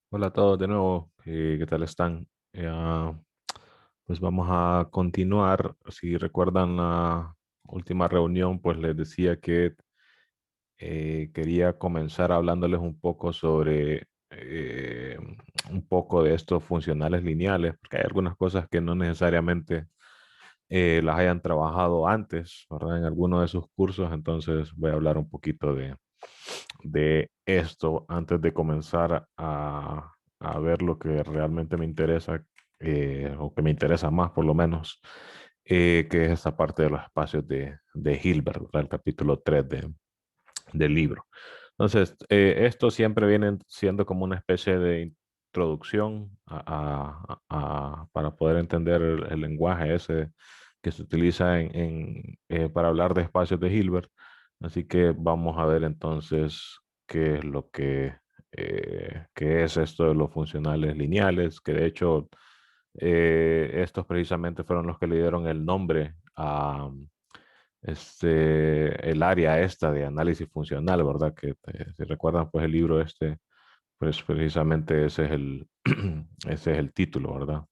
Hola a todos de nuevo, ¿qué tal están? Pues vamos a continuar. Si recuerdan la última reunión, pues les decía que quería comenzar hablándoles un poco sobre un poco de estos funcionales lineales, porque hay algunas cosas que no necesariamente las hayan trabajado antes, ¿verdad? En alguno de sus cursos, entonces voy a hablar un poquito de esto antes de comenzar a ver lo que realmente me interesa, o que me interesa más por lo menos, que es esta parte de los espacios de Hilbert, ¿verdad? El capítulo 3 del libro. Entonces, esto siempre viene siendo como una especie de introducción para poder entender el lenguaje ese que se utiliza para hablar de espacios de Hilbert. Así que vamos a ver entonces qué es qué es esto de los funcionales lineales, que de hecho estos precisamente fueron los que le dieron el nombre a el área esta de análisis funcional, ¿verdad? Si recuerdan, pues el libro este, pues precisamente ese es ese es el título, ¿verdad?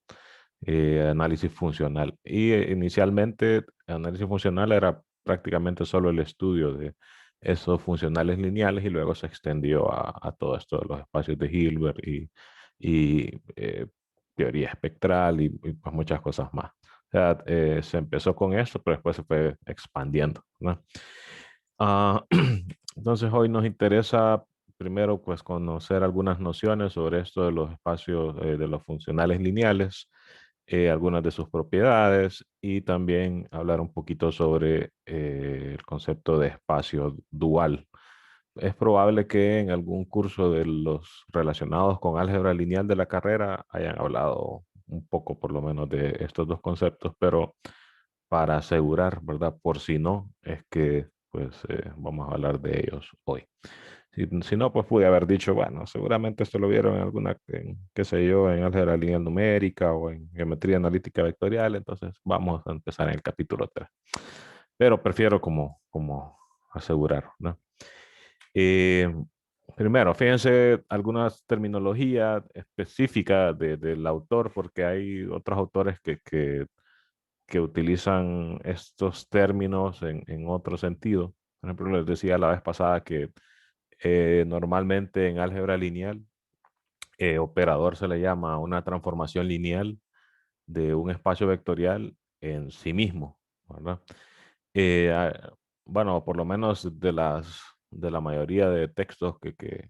Análisis funcional. Y inicialmente, análisis funcional era prácticamente solo el estudio de esos funcionales lineales y luego se extendió a todo esto de los espacios de Hilbert y teoría espectral y pues muchas cosas más. O sea, se empezó con eso, pero después se fue expandiendo, ¿no? Ah, entonces hoy nos interesa primero pues conocer algunas nociones sobre esto de los espacios de los funcionales lineales, algunas de sus propiedades y también hablar un poquito sobre el concepto de espacio dual. Es probable que en algún curso de los relacionados con álgebra lineal de la carrera hayan hablado un poco por lo menos de estos dos conceptos, pero para asegurar, ¿verdad? Por si no, es que pues vamos a hablar de ellos hoy. Si no, pues pude haber dicho, bueno, seguramente esto lo vieron en qué sé yo, en álgebra lineal numérica o en geometría analítica vectorial, entonces vamos a empezar en el capítulo 3. Pero prefiero como asegurar, ¿no? Eh, Primero, fíjense algunas terminologías específicas del autor, porque hay otros autores que utilizan estos términos en otro sentido. Por ejemplo, les decía la vez pasada que normalmente en álgebra lineal, operador se le llama a una transformación lineal de un espacio vectorial en sí mismo, ¿verdad? Eh, ah, bueno, por lo menos de la mayoría de textos que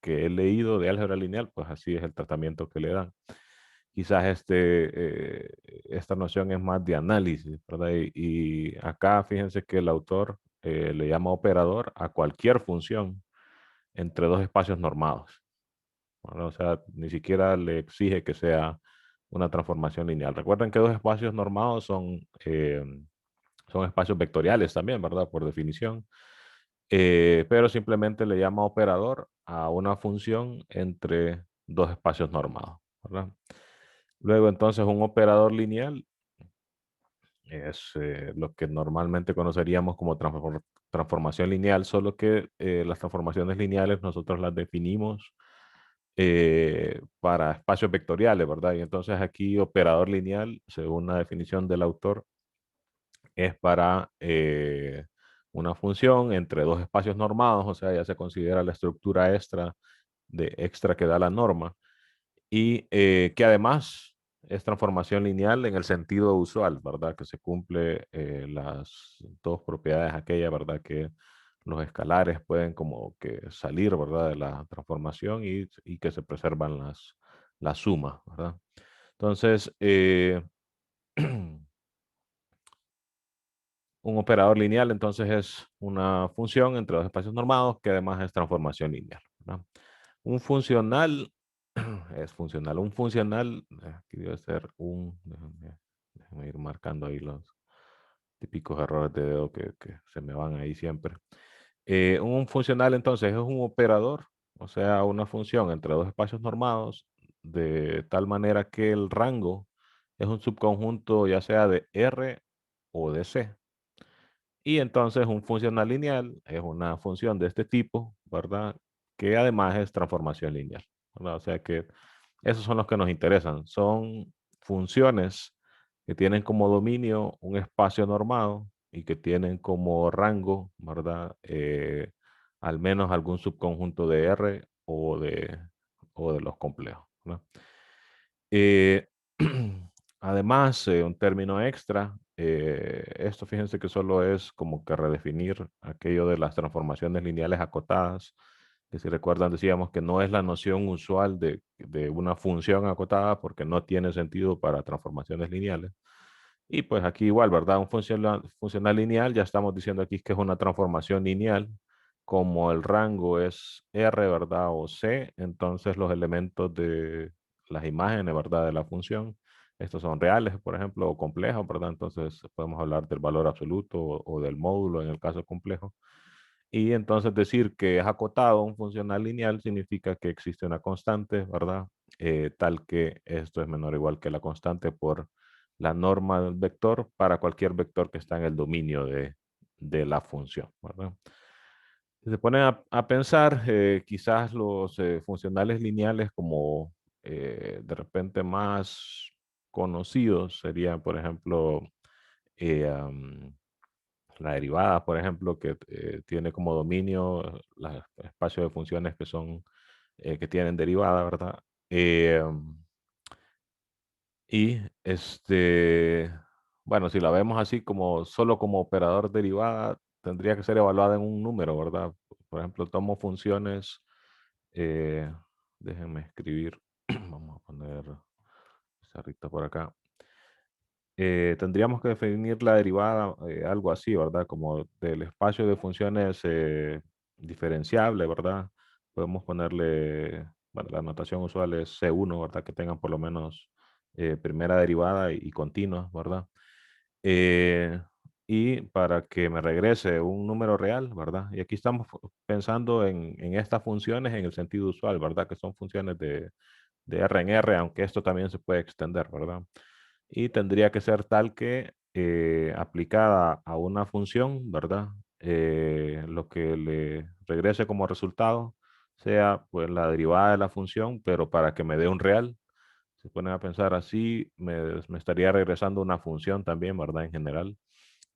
he leído de álgebra lineal, pues así es el tratamiento que le dan. Quizás esta noción es más de análisis, ¿verdad? Y acá fíjense que el autor le llama operador a cualquier función entre dos espacios normados, ¿verdad? O sea, ni siquiera le exige que sea una transformación lineal. Recuerden que dos espacios normados son espacios vectoriales también, ¿verdad? Por definición. Pero simplemente le llama operador a una función entre dos espacios normados, ¿verdad? Luego, entonces, un operador lineal es lo que normalmente conoceríamos como transformación lineal, solo que las transformaciones lineales nosotros las definimos para espacios vectoriales, ¿verdad? Y entonces aquí operador lineal, según la definición del autor, es para una función entre dos espacios normados, o sea, ya se considera la estructura extra que da la norma, y que además es transformación lineal en el sentido usual, ¿verdad? Que se cumple las dos propiedades aquellas, ¿verdad? Que los escalares pueden como que salir, ¿verdad? De la transformación y que se preservan las sumas, ¿verdad? Entonces, un operador lineal entonces es una función entre dos espacios normados que además es transformación lineal, ¿verdad? Un funcional es funcional. Un funcional, aquí debe ser déjame ir marcando ahí los típicos errores de dedo que se me van ahí siempre. Un funcional entonces es un operador, o sea, una función entre dos espacios normados, de tal manera que el rango es un subconjunto ya sea de R o de C. Y entonces un funcional lineal es una función de este tipo, ¿verdad? Que además es transformación lineal, ¿verdad? O sea que esos son los que nos interesan. Son funciones que tienen como dominio un espacio normado y que tienen como rango, ¿verdad? Al menos algún subconjunto de R o de los complejos, ¿no? Eh, además, un término extra, esto fíjense que solo es como que redefinir aquello de las transformaciones lineales acotadas, que si recuerdan decíamos que no es la noción usual de una función acotada porque no tiene sentido para transformaciones lineales. Y pues aquí igual, ¿verdad? Un funcional lineal, ya estamos diciendo aquí que es una transformación lineal, como el rango es R, ¿verdad? O C, entonces los elementos de las imágenes, ¿verdad? De la función, estos son reales, por ejemplo, o complejos, ¿verdad? Entonces podemos hablar del valor absoluto o del módulo en el caso complejo. Y entonces decir que es acotado un funcional lineal significa que existe una constante, ¿verdad? Tal que esto es menor o igual que la constante por la norma del vector para cualquier vector que está en el dominio de la función, ¿verdad? Si se ponen a pensar, quizás los funcionales lineales como de repente más conocidos serían, por ejemplo, um, la derivada, por ejemplo, que tiene como dominio los espacios de funciones que son, que tienen derivada, ¿verdad? Y bueno, si la vemos así como solo como operador derivada, tendría que ser evaluada en un número, ¿verdad? Por ejemplo, tomo funciones, eh, déjenme escribir, vamos a poner cerrita por acá. Tendríamos que definir la derivada, algo así, ¿verdad? Como del espacio de funciones diferenciable, ¿verdad? Podemos ponerle, bueno, la notación usual es C1, ¿verdad? Que tengan por lo menos primera derivada y continua, ¿verdad? Eh, y para que me regrese un número real, ¿verdad? Y aquí estamos pensando en estas funciones en el sentido usual, ¿verdad? Que son funciones de R en R, aunque esto también se puede extender, ¿verdad? Y tendría que ser tal que aplicada a una función, ¿verdad? Lo que le regrese como resultado sea pues la derivada de la función, pero para que me dé un real, se ponen a pensar así, me estaría regresando una función también, ¿verdad? En general,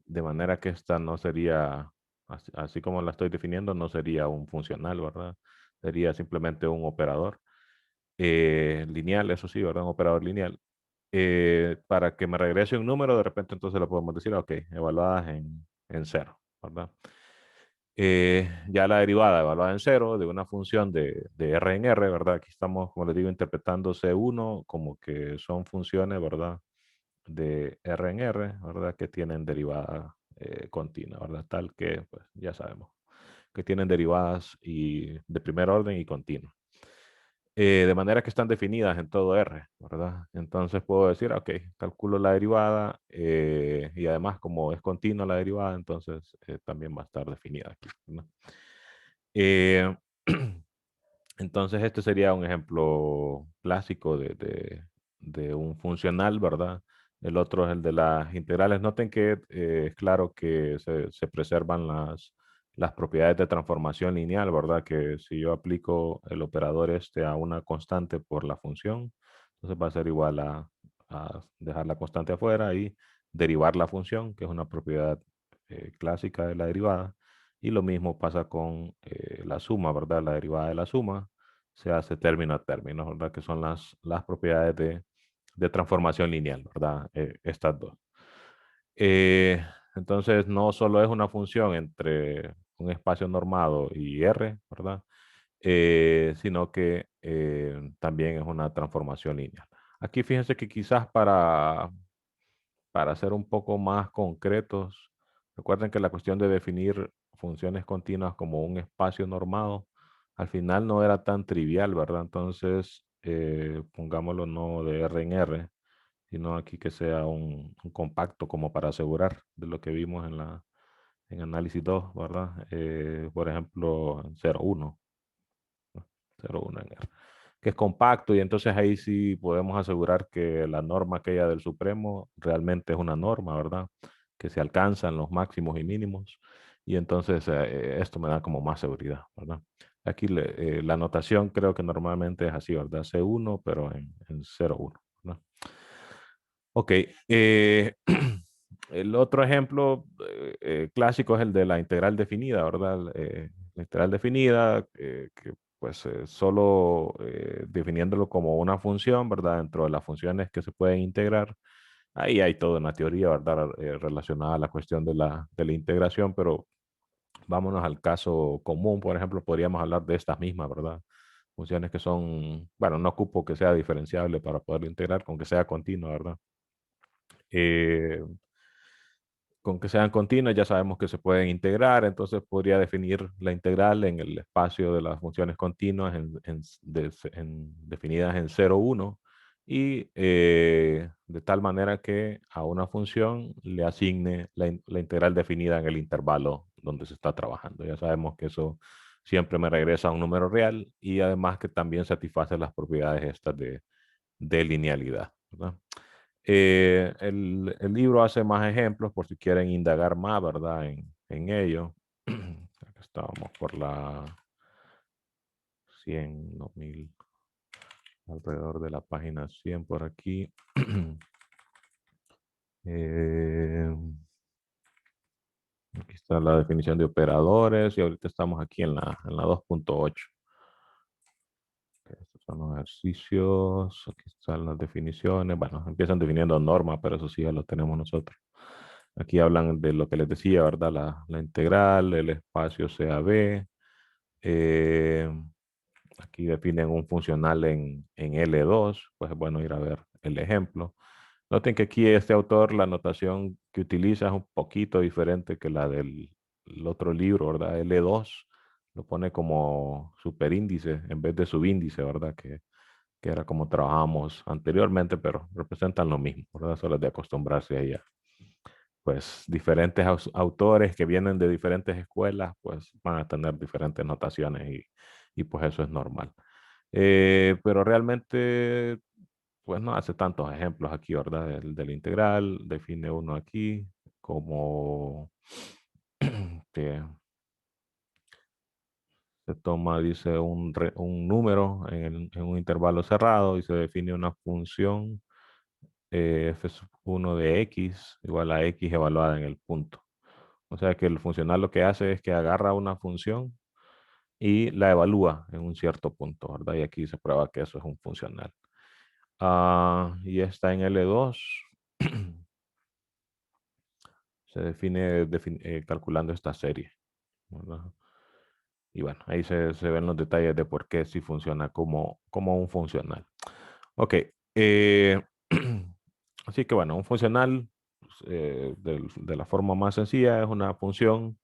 de manera que esta no sería, así como la estoy definiendo, no sería un funcional, ¿verdad? Sería simplemente un operador lineal, eso sí, ¿verdad? Un operador lineal. Para que me regrese un número, de repente entonces le podemos decir, ok, evaluadas en cero, ¿verdad? Ya la derivada evaluada en cero de una función de R en R, ¿verdad? Aquí estamos, como les digo, interpretando C1 como que son funciones, ¿verdad? De R en R, ¿verdad? Que tienen derivada continua, ¿verdad? Tal que, pues, ya sabemos, que tienen derivadas y de primer orden y continua. De manera que están definidas en todo R, ¿verdad? Entonces puedo decir, ok, calculo la derivada y además como es continua la derivada, entonces también va a estar definida aquí, ¿no? Eh, entonces este sería un ejemplo clásico de un funcional, ¿verdad? El otro es el de las integrales. Noten que es claro que se preservan las propiedades de transformación lineal, ¿verdad? Que si yo aplico el operador este a una constante por la función, entonces va a ser igual a dejar la constante afuera y derivar la función, que es una propiedad clásica de la derivada. Y lo mismo pasa con la suma, ¿verdad? La derivada de la suma se hace término a término, ¿verdad? Que son las propiedades de transformación lineal, ¿verdad? Estas dos. Eh, entonces, no solo es una función entre un espacio normado y R, ¿verdad? Sino que también es una transformación lineal. Aquí fíjense que quizás para ser un poco más concretos, recuerden que la cuestión de definir funciones continuas como un espacio normado, al final no era tan trivial, ¿verdad? Entonces, pongámoslo no de R en R, sino aquí que sea un compacto como para asegurar de lo que vimos en análisis 2, ¿verdad? Por ejemplo, en 0,1, ¿no? 0,1 en R, que es compacto y entonces ahí sí podemos asegurar que la norma aquella del Supremo realmente es una norma, ¿verdad? Que se alcanzan los máximos y mínimos y entonces esto me da como más seguridad, ¿verdad? Aquí la notación creo que normalmente es así, ¿verdad? C1, pero en 0,1, ¿no? Ok. El otro ejemplo clásico es el de la integral definida, ¿verdad? La integral definida, que pues solo definiéndolo como una función, ¿verdad? Dentro de las funciones que se pueden integrar, ahí hay toda una teoría, ¿verdad? Relacionada a la cuestión de la integración, pero vámonos al caso común, por ejemplo, podríamos hablar de estas mismas, ¿verdad? Funciones que son, bueno, no ocupo que sea diferenciable para poderlo integrar, con que sea continua, ¿verdad? Eh, con que sean continuas ya sabemos que se pueden integrar, entonces podría definir la integral en el espacio de las funciones continuas definidas en 0, 1 y de tal manera que a una función le asigne la integral definida en el intervalo donde se está trabajando. Ya sabemos que eso siempre me regresa a un número real y además que también satisface las propiedades estas de linealidad, ¿verdad? El libro hace más ejemplos por si quieren indagar más, ¿verdad? En ello. Acá estábamos por la 100, no, 1000, alrededor de la página 100 por aquí. Eh, Aquí está la definición de operadores y ahorita estamos aquí en la 2.8. Estos son los ejercicios, aquí están las definiciones. Bueno, empiezan definiendo normas, pero eso sí ya lo tenemos nosotros. Aquí hablan de lo que les decía, ¿verdad? La integral, el espacio CAB. Eh, Aquí definen un funcional en L2. Pues es bueno ir a ver el ejemplo. Noten que aquí este autor, la notación que utiliza es un poquito diferente que la del el otro libro, ¿verdad? L2 lo pone como superíndice en vez de subíndice, ¿verdad? Que era como trabajábamos anteriormente, pero representan lo mismo, ¿verdad? Solo es de acostumbrarse a ella. Pues diferentes autores que vienen de diferentes escuelas, pues van a tener diferentes notaciones y pues eso es normal. Pero realmente, pues no hace tantos ejemplos aquí, ¿verdad? Del integral, define uno aquí como que se toma, dice, un número en un intervalo cerrado y se define una función f1 de x igual a x evaluada en el punto. O sea que el funcional lo que hace es que agarra una función y la evalúa en un cierto punto, ¿verdad? Y aquí se prueba que eso es un funcional. Y está en L2. Se define calculando esta serie, ¿verdad? Y bueno, ahí se ven los detalles de por qué sí funciona como un funcional. Ok. Así que bueno, un funcional pues, de la forma más sencilla es una función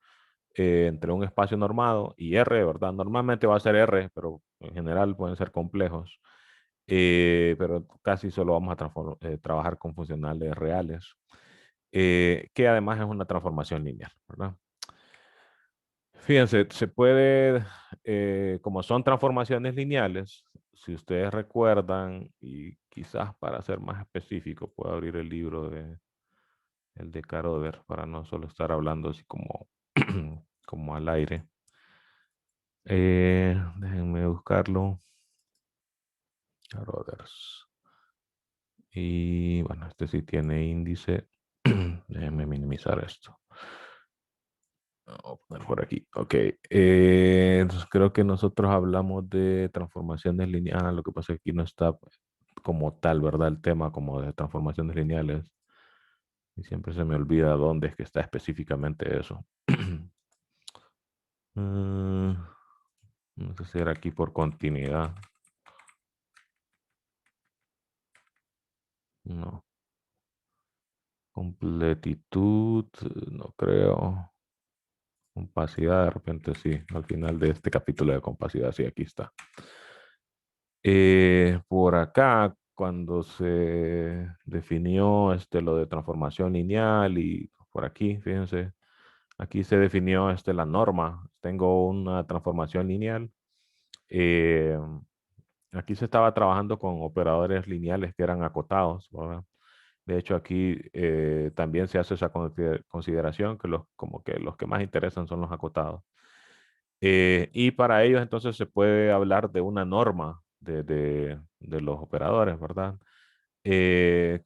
entre un espacio normado y R, ¿verdad? Normalmente va a ser R, pero en general pueden ser complejos. Pero casi solo vamos a trabajar con funcionales reales, que además es una transformación lineal, ¿verdad? Fíjense, se puede, como son transformaciones lineales, si ustedes recuerdan, y quizás para ser más específico, puedo abrir el libro el de Caroder para no solo estar hablando así como, como al aire. Déjenme buscarlo. Caroders. Y bueno, este sí tiene índice. Déjenme minimizar esto. Vamos a poner por aquí. Ok. Entonces creo que nosotros hablamos de transformaciones lineales. Lo que pasa es que aquí no está como tal, ¿verdad? El tema como de transformaciones lineales. Y siempre se me olvida dónde es que está específicamente eso. Mm, no sé si era aquí por continuidad. No. Completitud, no creo. Compacidad, de repente sí. Al final de este capítulo de compacidad, sí, aquí está. Por acá, cuando se definió lo de transformación lineal y por aquí, fíjense, aquí se definió la norma. Tengo una transformación lineal. Eh, Aquí se estaba trabajando con operadores lineales que eran acotados, ¿verdad? De hecho, aquí también se hace esa consideración que como que los que más interesan son los acotados. Y para ellos entonces se puede hablar de una norma de los operadores, ¿verdad? Eh,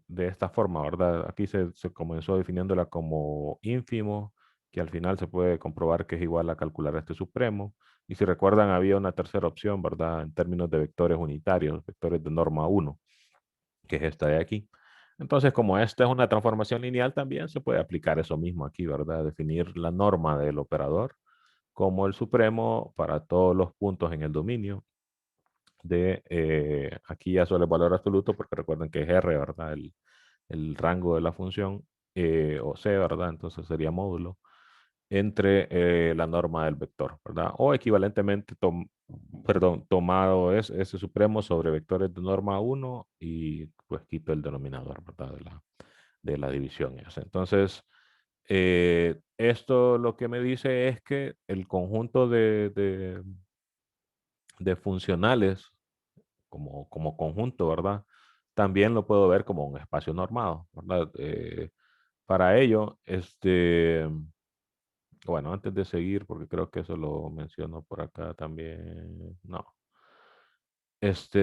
de esta forma, ¿verdad? Aquí se comenzó definiéndola como ínfimo, que al final se puede comprobar que es igual a calcular este supremo. Y si recuerdan, había una tercera opción, ¿verdad? En términos de vectores unitarios, vectores de norma uno, que es esta de aquí. Entonces, como esta es una transformación lineal, también se puede aplicar eso mismo aquí, ¿verdad? Definir la norma del operador como el supremo para todos los puntos en el dominio aquí ya solo el valor absoluto, porque recuerden que es R, ¿verdad? El rango de la función, o C, ¿verdad? Entonces sería módulo entre la norma del vector, ¿verdad? O equivalentemente, perdón, tomado es ese supremo sobre vectores de norma uno y pues quito el denominador, ¿verdad? De la división. Entonces, esto lo que me dice es que el conjunto de funcionales como conjunto, ¿verdad? También lo puedo ver como un espacio normado, ¿verdad? Para ello, bueno, antes de seguir, porque creo que eso lo menciono por acá también, no.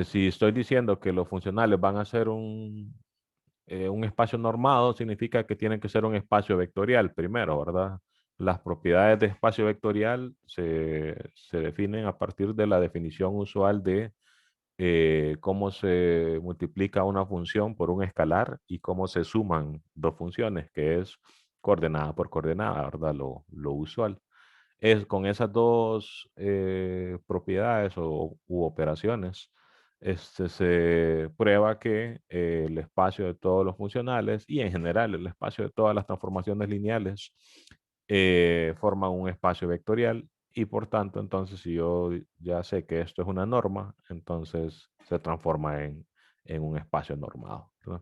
Si estoy diciendo que los funcionales van a ser un espacio normado, significa que tienen que ser un espacio vectorial primero, ¿verdad? Las propiedades de espacio vectorial se definen a partir de la definición usual de cómo se multiplica una función por un escalar y cómo se suman dos funciones, que es coordenada por coordenada, ¿verdad? Lo usual. Con esas dos propiedades u operaciones, se prueba que el espacio de todos los funcionales y en general el espacio de todas las transformaciones lineales forman un espacio vectorial y por tanto, entonces, si yo ya sé que esto es una norma, entonces se transforma en un espacio normado, ¿verdad?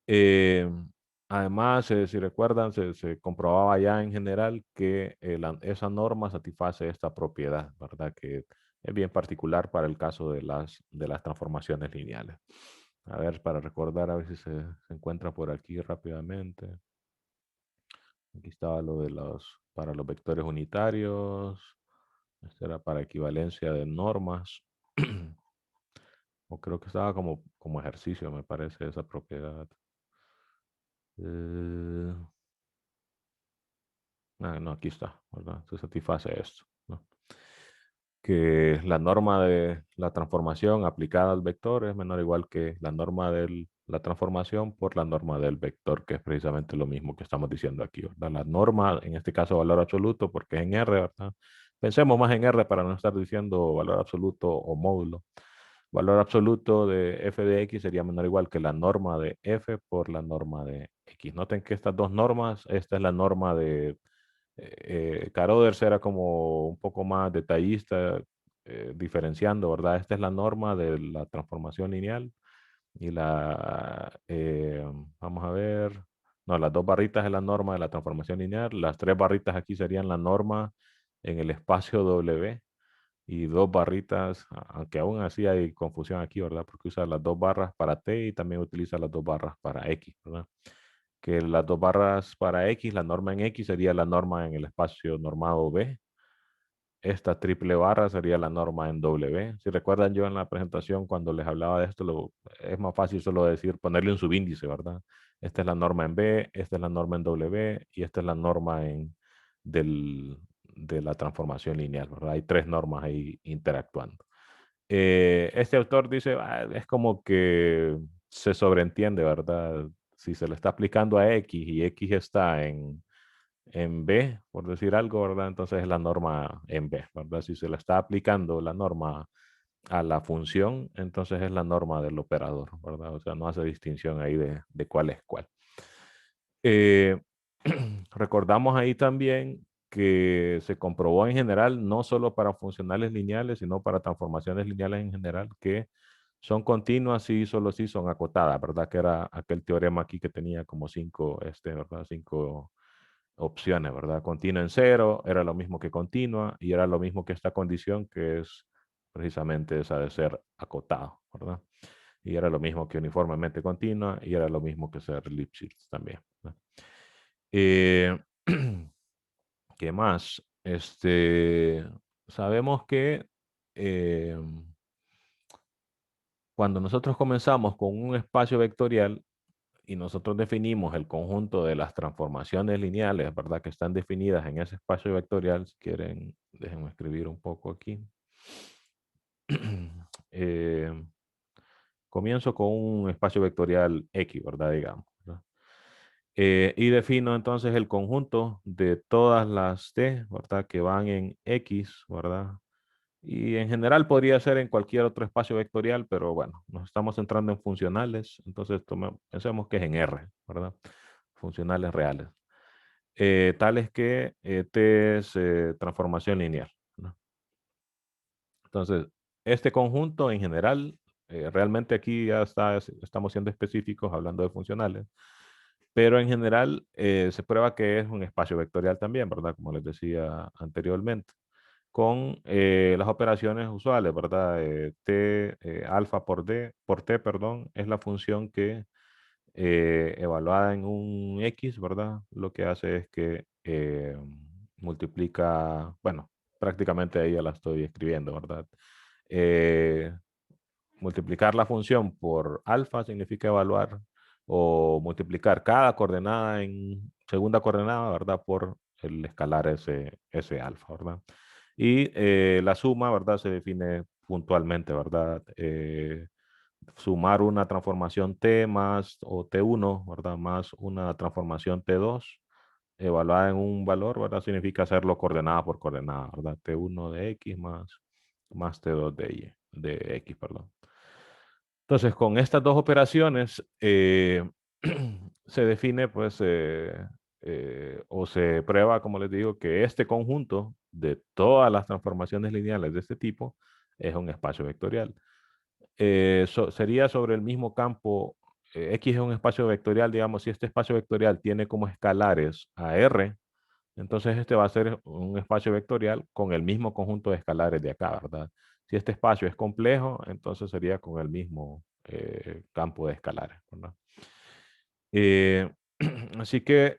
Eh, Además, si recuerdan, se comprobaba ya en general que esa norma satisface esta propiedad, ¿verdad? Que es bien particular para el caso de las transformaciones lineales. A ver, para recordar, a ver si se encuentra por aquí rápidamente. Aquí estaba lo para los vectores unitarios. Esto era para equivalencia de normas. O creo que estaba como ejercicio, me parece, esa propiedad. Eh, no, aquí está, ¿verdad? Se satisface esto, ¿no? Que la norma de la transformación aplicada al vector es menor o igual que la norma de la transformación por la norma del vector, que es precisamente lo mismo que estamos diciendo aquí, ¿verdad? La norma, en este caso valor absoluto, porque es en R, ¿verdad? Pensemos más en R para no estar diciendo valor absoluto o módulo. Valor absoluto de f de x sería menor o igual que la norma de f por la norma de x. Noten que estas dos normas, esta es la norma de Caroders era como un poco más detallista, diferenciando, ¿verdad? Esta es la norma de la transformación lineal y vamos a ver, no, las dos barritas es la norma de la transformación lineal, las tres barritas aquí serían la norma en el espacio W y dos barritas, aunque aún así hay confusión aquí, ¿verdad? Porque usa las dos barras para T y también utiliza las dos barras para X, ¿verdad? Que las dos barras para X, la norma en X sería la norma en el espacio normado B. Esta triple barra sería la norma en W. Si recuerdan yo en la presentación cuando les hablaba de esto, es más fácil solo decir, ponerle un subíndice, ¿verdad? Esta es la norma en B, esta es la norma en W y esta es la norma de la transformación lineal, ¿verdad? Hay tres normas ahí interactuando. Este autor dice, es como que se sobreentiende, ¿verdad? Si se le está aplicando a X y X está en B, por decir algo, ¿verdad? Entonces es la norma en B, ¿verdad? Si se le está aplicando la norma a la función, entonces es la norma del operador, ¿verdad? O sea, no hace distinción ahí de cuál es cuál. Eh, recordamos ahí también que se comprobó en general, no solo para funcionales lineales, sino para transformaciones lineales en general, que son continuas y solo si son acotadas, ¿verdad? Que era aquel teorema aquí que tenía como ¿verdad? Cinco opciones, ¿verdad? Continua en cero era lo mismo que continua y era lo mismo que esta condición que es precisamente esa de ser acotado, ¿verdad? Y era lo mismo que uniformemente continua y era lo mismo que ser Lipschitz también, ¿verdad? Eh, ¿Qué más? Este, sabemos que eh, cuando nosotros comenzamos con un espacio vectorial y nosotros definimos el conjunto de las transformaciones lineales, ¿verdad? Que están definidas en ese espacio vectorial. Si quieren, déjenme escribir un poco aquí. Eh, comienzo con un espacio vectorial X, ¿verdad? Digamos, ¿verdad? Y defino entonces el conjunto de todas las T, ¿verdad? Que van en X, ¿verdad? Y en general podría ser en cualquier otro espacio vectorial, pero bueno, nos estamos centrando en funcionales, entonces pensemos que es en R, ¿verdad? Funcionales reales. Tales que T es transformación lineal, ¿no? Entonces, este conjunto en general, realmente aquí ya estamos siendo específicos hablando de funcionales, pero en general se prueba que es un espacio vectorial también, ¿verdad? Como les decía anteriormente, con las operaciones usuales, ¿verdad? T, alfa por T, perdón, es la función que evaluada en un X, ¿verdad? Lo que hace es que multiplica, bueno, prácticamente ahí ya la estoy escribiendo, ¿verdad? Eh, multiplicar la función por alfa significa evaluar o multiplicar cada coordenada en segunda coordenada, ¿verdad? Por el escalar ese alfa, ¿verdad? Y la suma, ¿verdad? Se define puntualmente, ¿verdad? Sumar una transformación T más o T1, ¿verdad? Más una transformación T2 evaluada en un valor, ¿verdad? Significa hacerlo coordenada por coordenada, ¿verdad? T1 de X más T2 de X, perdón. Entonces, con estas dos operaciones se define, pues, o se prueba, como les digo, que este conjunto de todas las transformaciones lineales de este tipo es un espacio vectorial. Sería sobre el mismo campo. X es un espacio vectorial, digamos, si este espacio vectorial tiene como escalares a R, entonces este va a ser un espacio vectorial con el mismo conjunto de escalares de acá, ¿verdad? Si este espacio es complejo, entonces sería con el mismo campo de escalares, ¿verdad? Eh, así que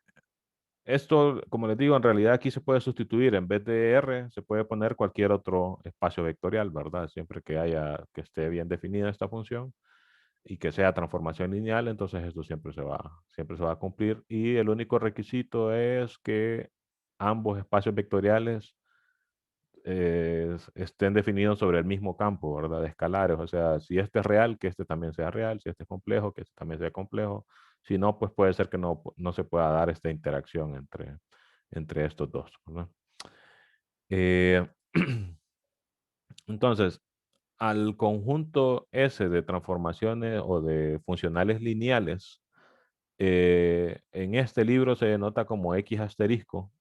esto, como les digo, en realidad aquí se puede sustituir, en vez de R, se puede poner cualquier otro espacio vectorial, ¿verdad? Siempre que esté bien definida esta función y que sea transformación lineal, entonces esto siempre se va a cumplir. Y el único requisito es que ambos espacios vectoriales estén definidos sobre el mismo campo, ¿verdad? De escalares. O sea, si este es real, que este también sea real. Si este es complejo, que este también sea complejo. Si no, pues puede ser que no se pueda dar esta interacción entre estos dos, ¿verdad? Eh, entonces, al conjunto S de transformaciones o de funcionales lineales, en este libro se denota como X asterisco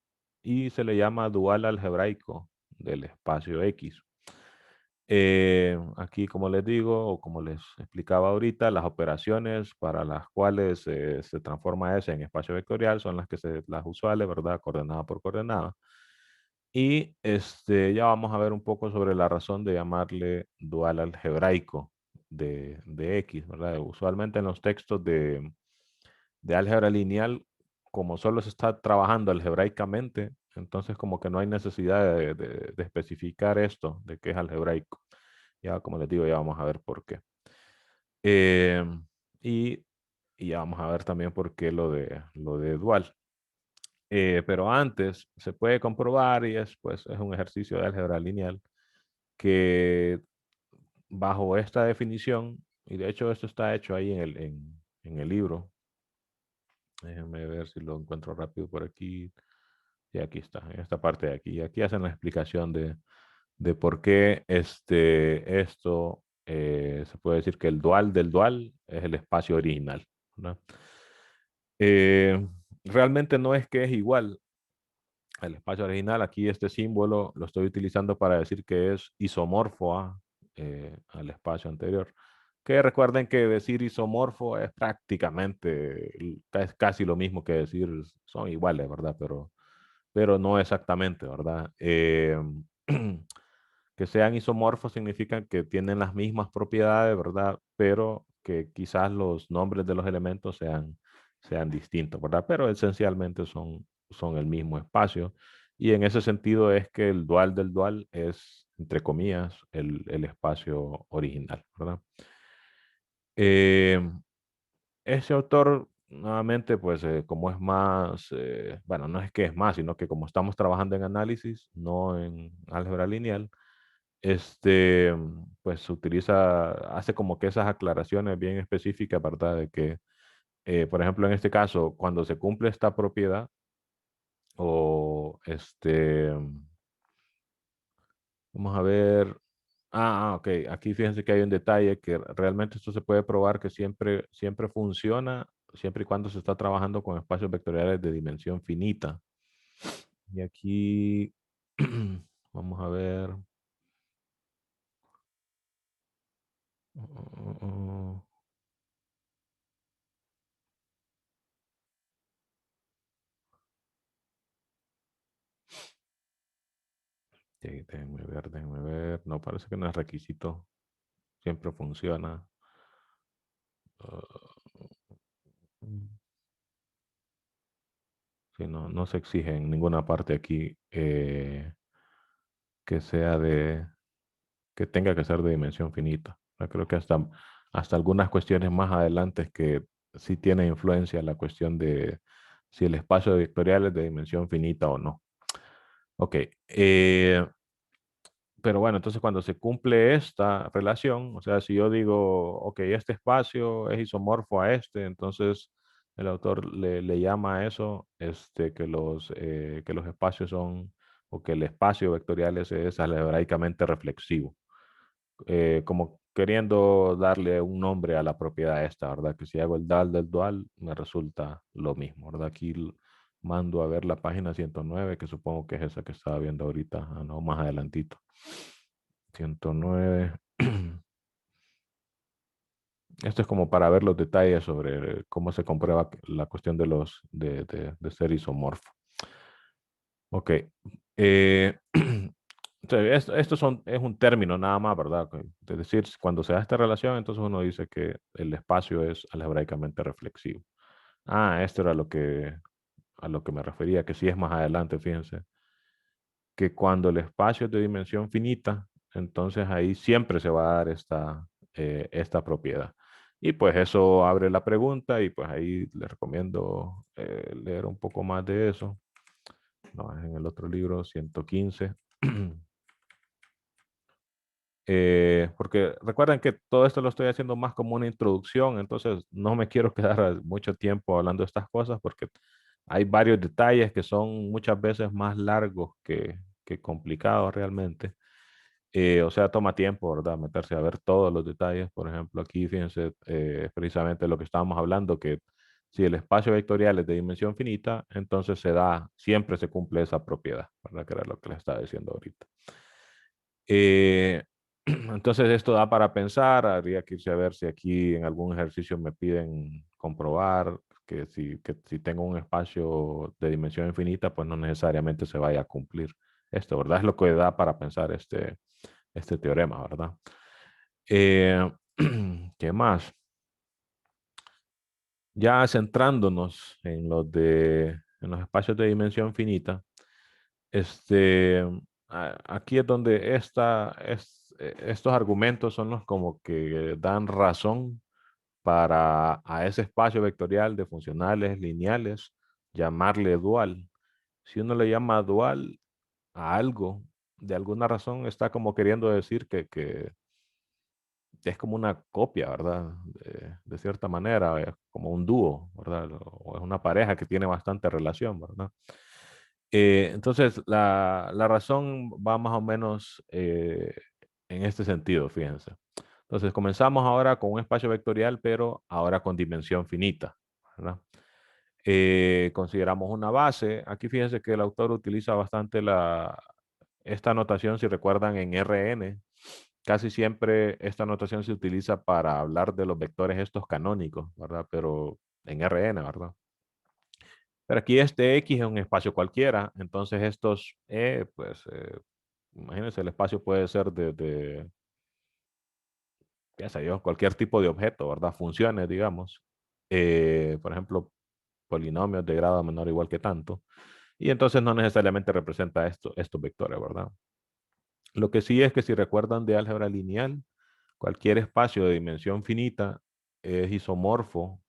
y se le llama dual algebraico del espacio X. Aquí, como les digo, o como les explicaba ahorita, las operaciones para las cuales se transforma S en espacio vectorial son las usuales, ¿verdad? Coordenada por coordenada. Y ya vamos a ver un poco sobre la razón de llamarle dual algebraico de X, ¿verdad? Usualmente en los textos de álgebra lineal, como solo se está trabajando algebraicamente, entonces como que no hay necesidad de especificar esto, de qué es algebraico. Ya, como les digo, ya vamos a ver por qué. Eh, y, y ya vamos a ver también por qué lo de dual. Pero antes se puede comprobar, y pues, es un ejercicio de álgebra lineal, que bajo esta definición, y de hecho esto está hecho ahí en el libro. Déjenme ver si lo encuentro rápido por aquí. Y aquí está, en esta parte de aquí. Aquí hacen la explicación de por qué esto se puede decir que el dual del dual es el espacio original, ¿no? Eh, realmente no es que es igual al espacio original. Aquí este símbolo lo estoy utilizando para decir que es isomorfo al espacio anterior. Que recuerden que decir isomorfo es prácticamente es casi lo mismo que decir son iguales, ¿verdad? Pero no exactamente, ¿verdad? Que sean isomorfos significan que tienen las mismas propiedades, ¿verdad? Pero que quizás los nombres de los elementos sean distintos, ¿verdad? Pero esencialmente son el mismo espacio. Y en ese sentido es que el dual del dual es, entre comillas, el espacio original, ¿verdad? Eh, Ese autor, nuevamente, pues como es más, bueno, no es que es más, sino que como estamos trabajando en análisis, no en álgebra lineal, pues utiliza, hace como que esas aclaraciones bien específicas, ¿verdad? De que, por ejemplo, en este caso, cuando se cumple esta propiedad, o vamos a ver, ok, aquí fíjense que hay un detalle que realmente esto se puede probar que siempre funciona, siempre y cuando se está trabajando con espacios vectoriales de dimensión finita. Y aquí, vamos a ver. Uh, déjenme ver. No, parece que no es requisito. Siempre funciona. Uh, sí, no, no se exige en ninguna parte aquí que sea que tenga que ser de dimensión finita. Yo creo que hasta algunas cuestiones más adelante es que sí tiene influencia la cuestión de si el espacio vectorial es de dimensión finita o no. Ok, pero bueno, entonces cuando se cumple esta relación, o sea, si yo digo, ok, este espacio es isomorfo a este, entonces el autor le llama a eso que los espacios son, o que el espacio vectorial es algebraicamente reflexivo, como queriendo darle un nombre a la propiedad esta, ¿verdad? Que si hago el dual del dual, me resulta lo mismo, ¿verdad? Aquí mando a ver la página 109, que supongo que es esa que estaba viendo ahorita, no, más adelantito. 109. Esto es como para ver los detalles sobre cómo se comprueba la cuestión de ser isomorfo. Ok. Eh, entonces, es un término nada más, ¿verdad? Es decir, cuando se da esta relación, entonces uno dice que el espacio es algebraicamente reflexivo. Esto era a lo que me refería, que sí es más adelante, fíjense, que cuando el espacio es de dimensión finita, entonces ahí siempre se va a dar esta propiedad. Y pues eso abre la pregunta y pues ahí les recomiendo leer un poco más de eso. No, es en el otro libro, 115. Porque recuerden que todo esto lo estoy haciendo más como una introducción, entonces no me quiero quedar mucho tiempo hablando de estas cosas porque hay varios detalles que son muchas veces más largos que complicados realmente. O sea, toma tiempo, ¿verdad? Meterse a ver todos los detalles. Por ejemplo, aquí fíjense precisamente lo que estábamos hablando, que si el espacio vectorial es de dimensión finita, entonces siempre se cumple esa propiedad, ¿verdad? Que era lo que les estaba diciendo ahorita. Eh, entonces esto da para pensar, habría que irse a ver si aquí en algún ejercicio me piden comprobar que si tengo un espacio de dimensión infinita, pues no necesariamente se vaya a cumplir esto, ¿verdad? Es lo que da para pensar este teorema, ¿verdad? Eh, ¿Qué más? Ya centrándonos en los espacios de dimensión finita, este, aquí es donde estos argumentos son los como que dan razón para a ese espacio vectorial de funcionales lineales llamarle dual. Si uno le llama dual a algo, de alguna razón está como queriendo decir que es como una copia, ¿verdad? De cierta manera, como un dúo, ¿verdad? O es una pareja que tiene bastante relación, ¿verdad? Entonces, la razón va más o menos en este sentido, fíjense. Entonces, comenzamos ahora con un espacio vectorial, pero ahora con dimensión finita, ¿verdad? Consideramos una base. Aquí fíjense que el autor utiliza bastante esta notación, si recuerdan, en Rn. Casi siempre esta notación se utiliza para hablar de los vectores estos canónicos, ¿verdad? Pero en Rn, ¿verdad? Pero aquí este X es un espacio cualquiera, entonces estos imagínense, el espacio puede ser qué sé yo, cualquier tipo de objeto, ¿verdad? Funciones, digamos. Por ejemplo, polinomios de grado menor o igual que tanto. Y entonces no necesariamente representa estos vectores, ¿verdad? Lo que sí es que si recuerdan de álgebra lineal, cualquier espacio de dimensión finita es isomorfo,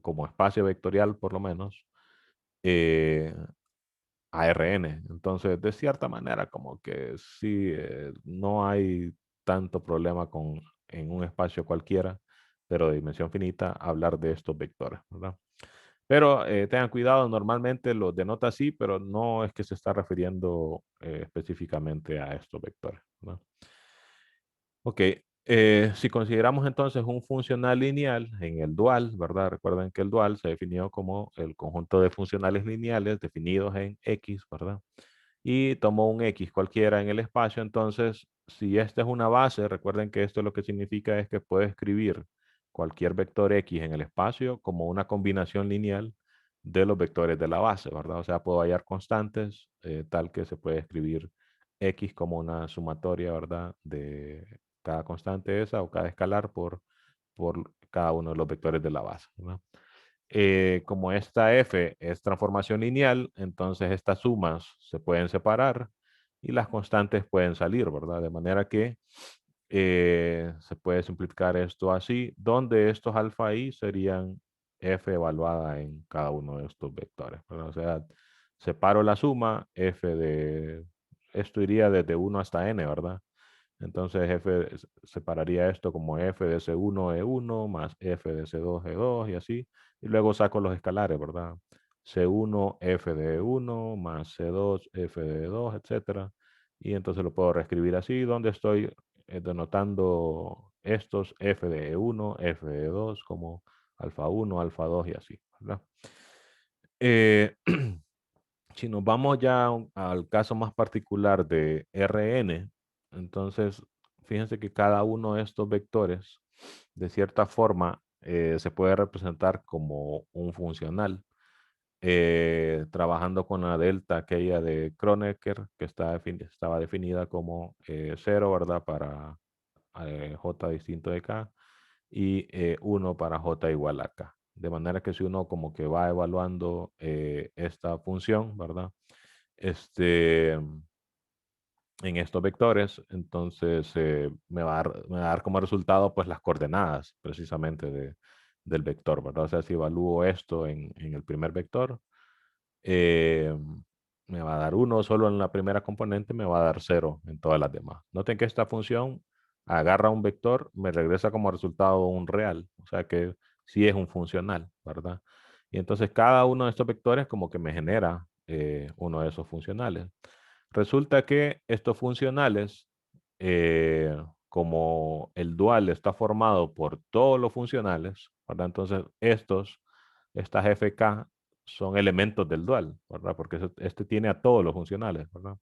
como espacio vectorial por lo menos, eh, a Rn. Entonces, de cierta manera, como que sí, no hay tanto problema con en un espacio cualquiera, pero de dimensión finita, hablar de estos vectores, ¿verdad? Pero tengan cuidado, normalmente los denota así, pero no es que se está refiriendo específicamente a estos vectores, ¿no? Ok, si consideramos entonces un funcional lineal en el dual, ¿verdad? Recuerden que el dual se definió como el conjunto de funcionales lineales definidos en X, ¿verdad? Y tomó un X cualquiera en el espacio, entonces si esta es una base, recuerden que esto lo que significa es que puede escribir cualquier vector X en el espacio como una combinación lineal de los vectores de la base, ¿verdad? O sea, puedo hallar constantes tal que se puede escribir X como una sumatoria, ¿verdad? De cada constante esa o cada escalar por cada uno de los vectores de la base, ¿verdad? Como esta f es transformación lineal, entonces estas sumas se pueden separar y las constantes pueden salir, ¿verdad? De manera que se puede simplificar esto así, donde estos alfa i serían f evaluada en cada uno de estos vectores, ¿verdad? O sea, separo la suma, esto iría desde 1 hasta n, ¿verdad? Entonces separaría esto como f de C1 E1 más f de C2 E2 y así. Y luego saco los escalares, ¿verdad? C1 f de E1 más C2 f de E2, etcétera. Y entonces lo puedo reescribir así, donde estoy denotando estos f de E1, f de E2 como alfa 1, alfa 2 y así, ¿verdad? Eh, si nos vamos ya al caso más particular de Rn, entonces fíjense que cada uno de estos vectores, de cierta forma, se puede representar como un funcional, trabajando con la delta aquella de Kronecker, que estaba definida como 0, ¿verdad? Para j distinto de k, y 1 para j igual a k. De manera que si uno como que va evaluando esta función, ¿verdad? En estos vectores, entonces me va a dar como resultado pues las coordenadas precisamente del vector, ¿verdad? O sea, si evalúo esto en el primer vector, eh, me va a dar 1 solo en la primera componente, me va a dar 0 en todas las demás. Noten que esta función agarra un vector, me regresa como resultado un real, o sea que sí es un funcional, ¿verdad? Y entonces cada uno de estos vectores como que me genera uno de esos funcionales. Resulta que estos funcionales, como el dual está formado por todos los funcionales, ¿verdad? Entonces estas FK son elementos del dual, ¿verdad? Porque este tiene a todos los funcionales, ¿verdad?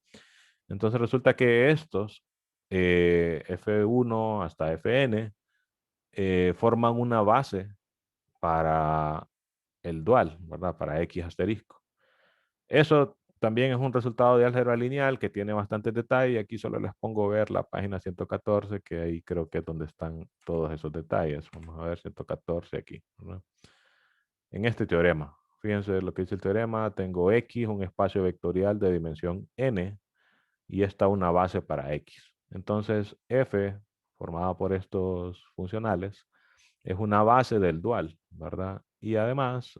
Entonces resulta que estos, F1 hasta Fn, forman una base para el dual, ¿verdad? Para X asterisco. Eso también es un resultado de álgebra lineal que tiene bastantes detalles. Aquí solo les pongo a ver la página 114, que ahí creo que es donde están todos esos detalles. Vamos a ver 114 aquí, ¿verdad? En este teorema, fíjense lo que dice el teorema, tengo X, un espacio vectorial de dimensión n, y esta una base para X. Entonces, F, formada por estos funcionales, es una base del dual, ¿verdad? Y además,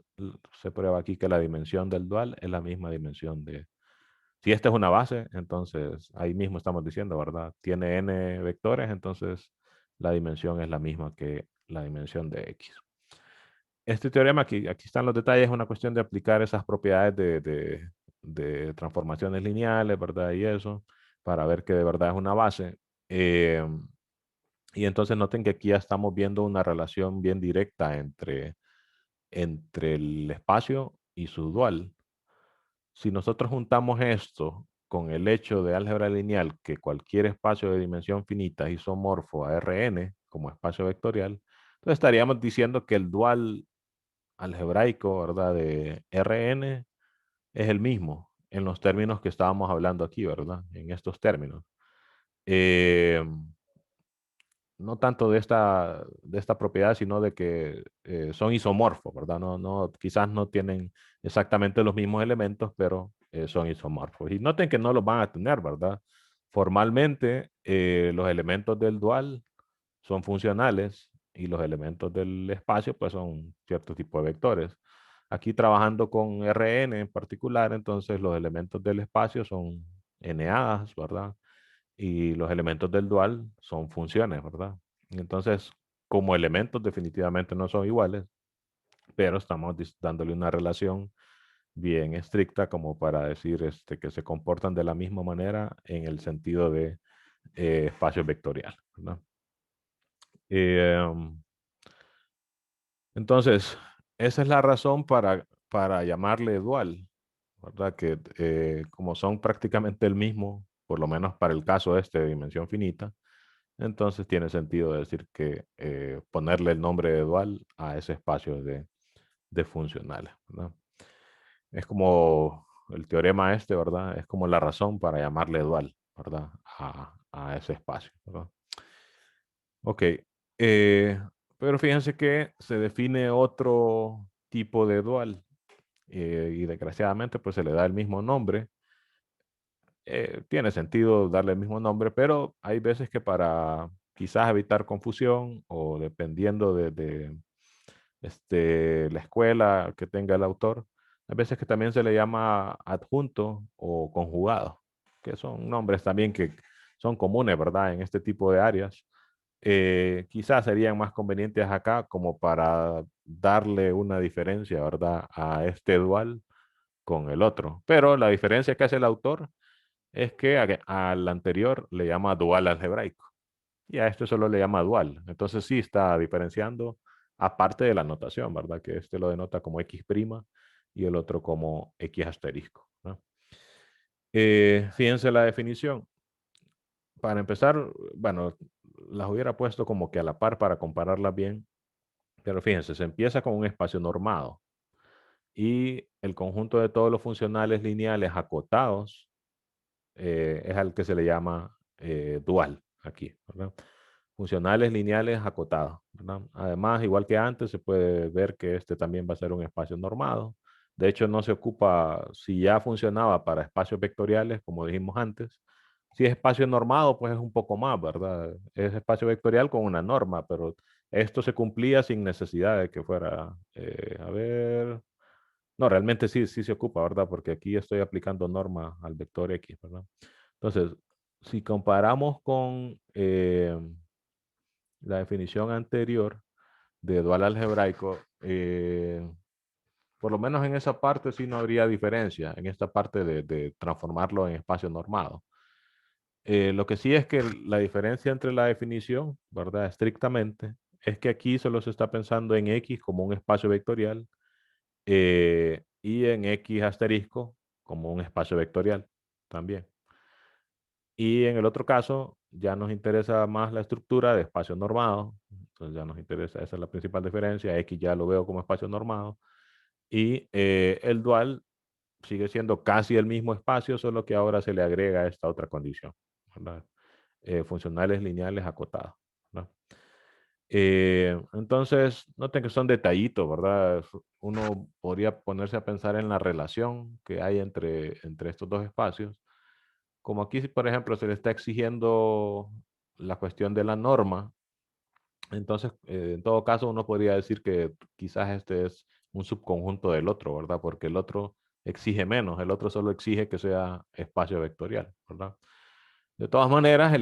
se prueba aquí que la dimensión del dual es la misma dimensión de... Si esta es una base, entonces ahí mismo estamos diciendo, ¿verdad? Tiene n vectores, entonces la dimensión es la misma que la dimensión de X. Este teorema, aquí están los detalles, es una cuestión de aplicar esas propiedades de transformaciones lineales, ¿verdad? Y eso, para ver que de verdad es una base. Eh, y entonces noten que aquí ya estamos viendo una relación bien directa entre el espacio y su dual. Si nosotros juntamos esto con el hecho de álgebra lineal, que cualquier espacio de dimensión finita es isomorfo a Rn como espacio vectorial, entonces estaríamos diciendo que el dual algebraico, ¿verdad? De Rn es el mismo en los términos que estábamos hablando aquí, ¿verdad? En estos términos. Eh, no tanto de esta propiedad, sino de que son isomorfos, ¿verdad? Quizás no tienen exactamente los mismos elementos, pero son isomorfos. Y noten que no los van a tener, ¿verdad? Formalmente, los elementos del dual son funcionales y los elementos del espacio pues son cierto tipo de vectores. Aquí trabajando con Rn en particular, entonces los elementos del espacio son NAs, ¿verdad? Y los elementos del dual son funciones, ¿verdad? Entonces, como elementos definitivamente no son iguales, pero estamos dándole una relación bien estricta como para decir que se comportan de la misma manera en el sentido de espacio vectorial, ¿verdad? Um, entonces, esa es la razón para llamarle dual, ¿verdad? Que como son prácticamente el mismo, por lo menos para el caso este de dimensión finita, entonces tiene sentido decir que ponerle el nombre de dual a ese espacio de funcionales, ¿verdad? Es como el teorema este, ¿verdad? Es como la razón para llamarle dual, ¿verdad? A ese espacio, ¿verdad? Ok. Pero fíjense que se define otro tipo de dual y desgraciadamente pues se le da el mismo nombre. Tiene sentido darle el mismo nombre, pero hay veces que para quizás evitar confusión o dependiendo de la escuela que tenga el autor, hay veces que también se le llama adjunto o conjugado, que son nombres también que son comunes, ¿verdad? En este tipo de áreas. Quizás serían más convenientes acá como para darle una diferencia, ¿verdad? A este dual con el otro. Pero la diferencia que hace el autor es que al anterior le llama dual algebraico y a este solo le llama dual. Entonces sí está diferenciando aparte de la notación, ¿verdad? Que este lo denota como X' y el otro como X asterisco, ¿no? Fíjense la definición. Para empezar, bueno, las hubiera puesto como que a la par para compararlas bien, pero fíjense, se empieza con un espacio normado y el conjunto de todos los funcionales lineales acotados es al que se le llama dual aquí, ¿verdad? Funcionales lineales acotados, ¿verdad? Además, igual que antes, se puede ver que este también va a ser un espacio normado. De hecho, no se ocupa, si ya funcionaba para espacios vectoriales, como dijimos antes, si es espacio normado, pues es un poco más, ¿verdad? Es espacio vectorial con una norma, pero esto se cumplía sin necesidad de que fuera, a ver, no, realmente sí, sí se ocupa, ¿verdad? Porque aquí estoy aplicando norma al vector X, ¿verdad? Entonces, si comparamos con la definición anterior de dual algebraico, por lo menos en esa parte sí no habría diferencia, en esta parte de transformarlo en espacio normado. Lo que sí es que la diferencia entre la definición, ¿verdad? Estrictamente, es que aquí solo se está pensando en X como un espacio vectorial y en X asterisco como un espacio vectorial también. Y en el otro caso, ya nos interesa más la estructura de espacio normado. Entonces ya nos interesa, esa es la principal diferencia. X ya lo veo como espacio normado. Y el dual sigue siendo casi el mismo espacio, solo que ahora se le agrega esta otra condición, ¿verdad? Funcionales lineales acotados, ¿verdad? Entonces, noten que son detallitos, ¿verdad? Uno podría ponerse a pensar en la relación que hay entre estos dos espacios. Como aquí, por ejemplo, se le está exigiendo la cuestión de la norma, entonces, en todo caso, uno podría decir que quizás este es un subconjunto del otro, ¿verdad? Porque el otro exige menos, el otro solo exige que sea espacio vectorial, ¿verdad? De todas maneras,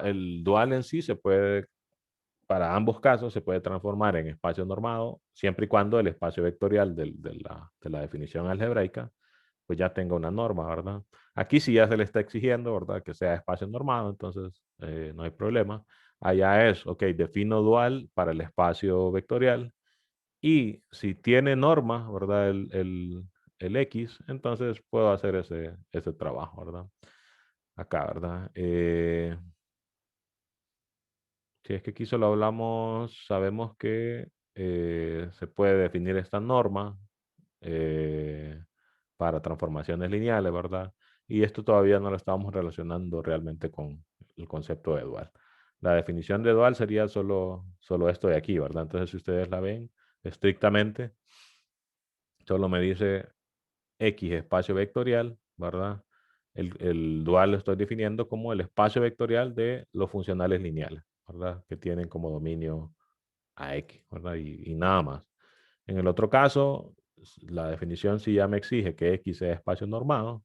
el dual en sí se puede, para ambos casos, se puede transformar en espacio normado, siempre y cuando el espacio vectorial de la definición algebraica pues ya tenga una norma, ¿verdad? Aquí sí ya se le está exigiendo, ¿verdad? Que sea espacio normado, entonces no hay problema. Allá es, ok, defino dual para el espacio vectorial y si tiene norma, ¿verdad? El X, entonces puedo hacer ese trabajo, ¿verdad? Acá, ¿verdad? Si es que aquí solo hablamos, sabemos que se puede definir esta norma eh, para transformaciones lineales, ¿verdad? Y esto todavía no lo estamos relacionando realmente con el concepto de dual. La definición de dual sería solo esto de aquí, ¿verdad? Entonces, si ustedes la ven estrictamente, solo me dice X espacio vectorial ¿verdad? El dual lo estoy definiendo como el espacio vectorial de los funcionales lineales, ¿verdad? Que tienen como dominio a X, ¿verdad? Y nada más. En el otro caso, la definición sí ya me exige que X sea espacio normado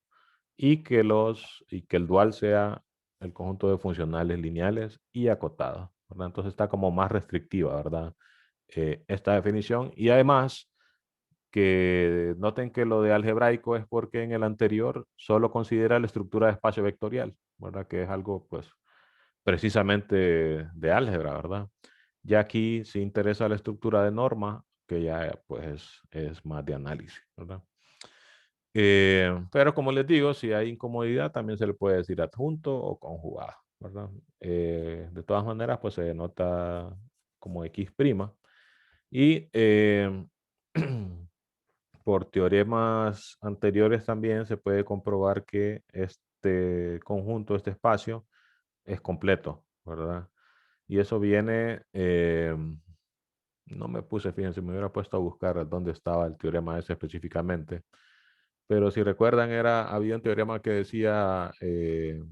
y que el dual sea el conjunto de funcionales lineales y acotados, ¿verdad? Entonces está como más restrictiva, ¿verdad? Esta definición. Y además, que noten que lo de algebraico es porque en el anterior solo considera la estructura de espacio vectorial, ¿verdad? Que es algo, pues, precisamente de álgebra, ¿verdad? Ya aquí se interesa la estructura de norma, que ya, pues, es más de análisis, ¿verdad? Pero como les digo, si hay incomodidad, también se le puede decir adjunto o conjugado, ¿verdad? De todas maneras, pues se denota como X'. Y por teoremas anteriores también se puede comprobar que este conjunto, este espacio, es completo, ¿verdad? Y eso viene, no me puse, fíjense, me hubiera puesto a buscar dónde estaba el teorema ese específicamente, pero si recuerdan, había un teorema que decía el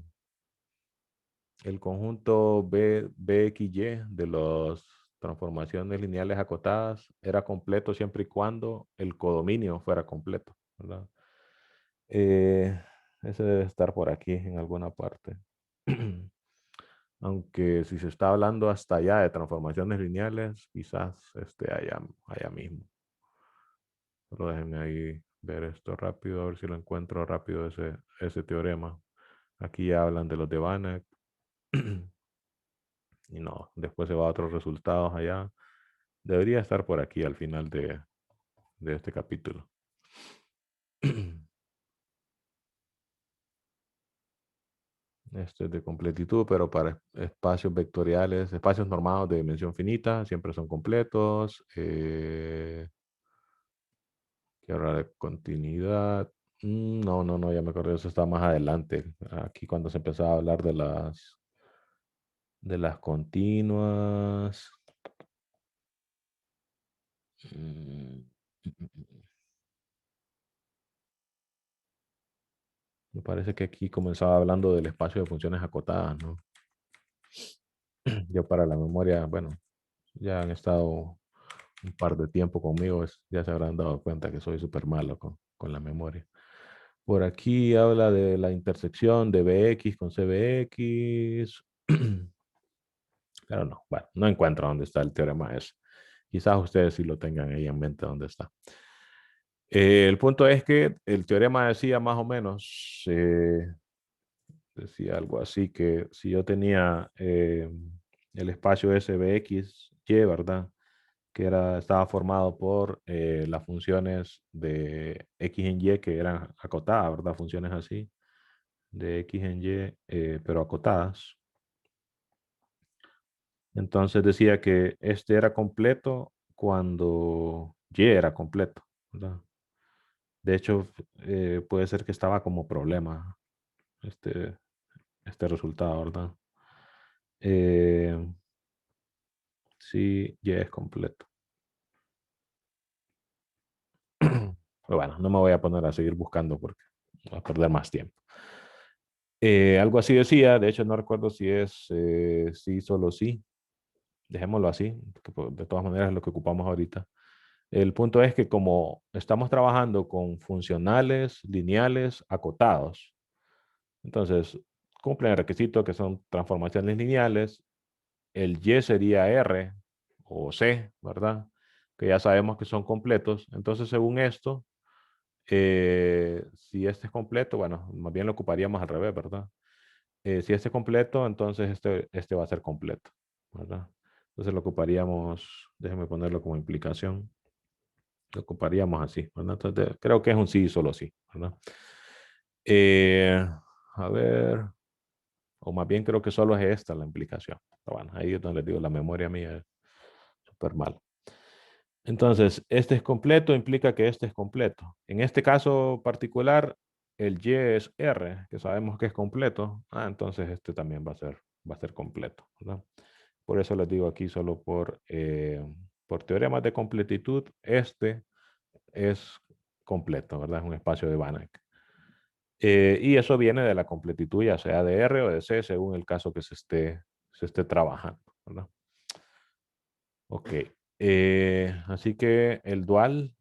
conjunto BXY de las transformaciones lineales acotadas era completo siempre y cuando el codominio fuera completo, ¿verdad? Eh, ese debe estar por aquí en alguna parte. Aunque si se está hablando hasta allá de transformaciones lineales, quizás esté allá mismo. Pero déjenme ahí ver esto rápido, a ver si lo encuentro rápido ese teorema. Aquí ya hablan de los de Banach. Y no, después se va a otros resultados allá. Debería estar por aquí al final de este capítulo. Este es de completitud, pero para espacios vectoriales, espacios normados de dimensión finita, siempre son completos. ¿Qué hora de continuidad? No, no, no, ya me acordé, eso está más adelante. Aquí cuando se empezaba a hablar de las continuas. Mm, Me parece que aquí comenzaba hablando del espacio de funciones acotadas, ¿no? Yo para la memoria, bueno, ya han estado un par de tiempo conmigo, ya se habrán dado cuenta que soy súper malo con la memoria. Por aquí habla de la intersección de BX con CBX. Pero no, bueno, no encuentro dónde está el teorema ese. Quizás ustedes sí lo tengan ahí en mente dónde está. El punto es que el teorema decía más o menos, decía algo así, que si yo tenía el espacio SBX, Y, ¿verdad? Que estaba formado por las funciones de X en Y que eran acotadas, ¿verdad? Funciones así, de X en Y, pero acotadas. Entonces decía que este era completo cuando Y era completo, ¿verdad? De hecho, puede ser que estaba como problema este, este resultado, ¿verdad? Eh, sí, Y es completo. Pero bueno, no me voy a poner a seguir buscando porque voy a perder más tiempo. Algo así decía, de hecho no recuerdo si es sí, solo sí. Dejémoslo así, que de todas maneras es lo que ocupamos ahorita. El punto es que como estamos trabajando con funcionales lineales acotados, entonces cumplen el requisito que son transformaciones lineales, el Y sería R o C, ¿verdad? Que ya sabemos que son completos. Entonces, según esto, si este es completo, bueno, más bien lo ocuparíamos al revés, ¿verdad? Si este es completo, entonces este va a ser completo, ¿verdad? Entonces lo ocuparíamos, déjenme ponerlo como implicación, lo ocuparíamos así, ¿verdad? Entonces creo que es un sí, solo sí, ¿verdad? Eh, a ver, o más bien creo que solo es esta la implicación. Pero bueno, ahí es donde les digo, la memoria mía es súper mala. Entonces, este es completo, implica que este es completo. En este caso particular, el Y es R, que sabemos que es completo. Entonces este también va a ser completo, ¿verdad? Por eso les digo aquí solo por teoremas de completitud, este es completo, ¿verdad? Es un espacio de Banach. Y eso viene de la completitud, ya sea de R o de C, según el caso que se esté trabajando, ¿verdad? Ok. Así que el dual,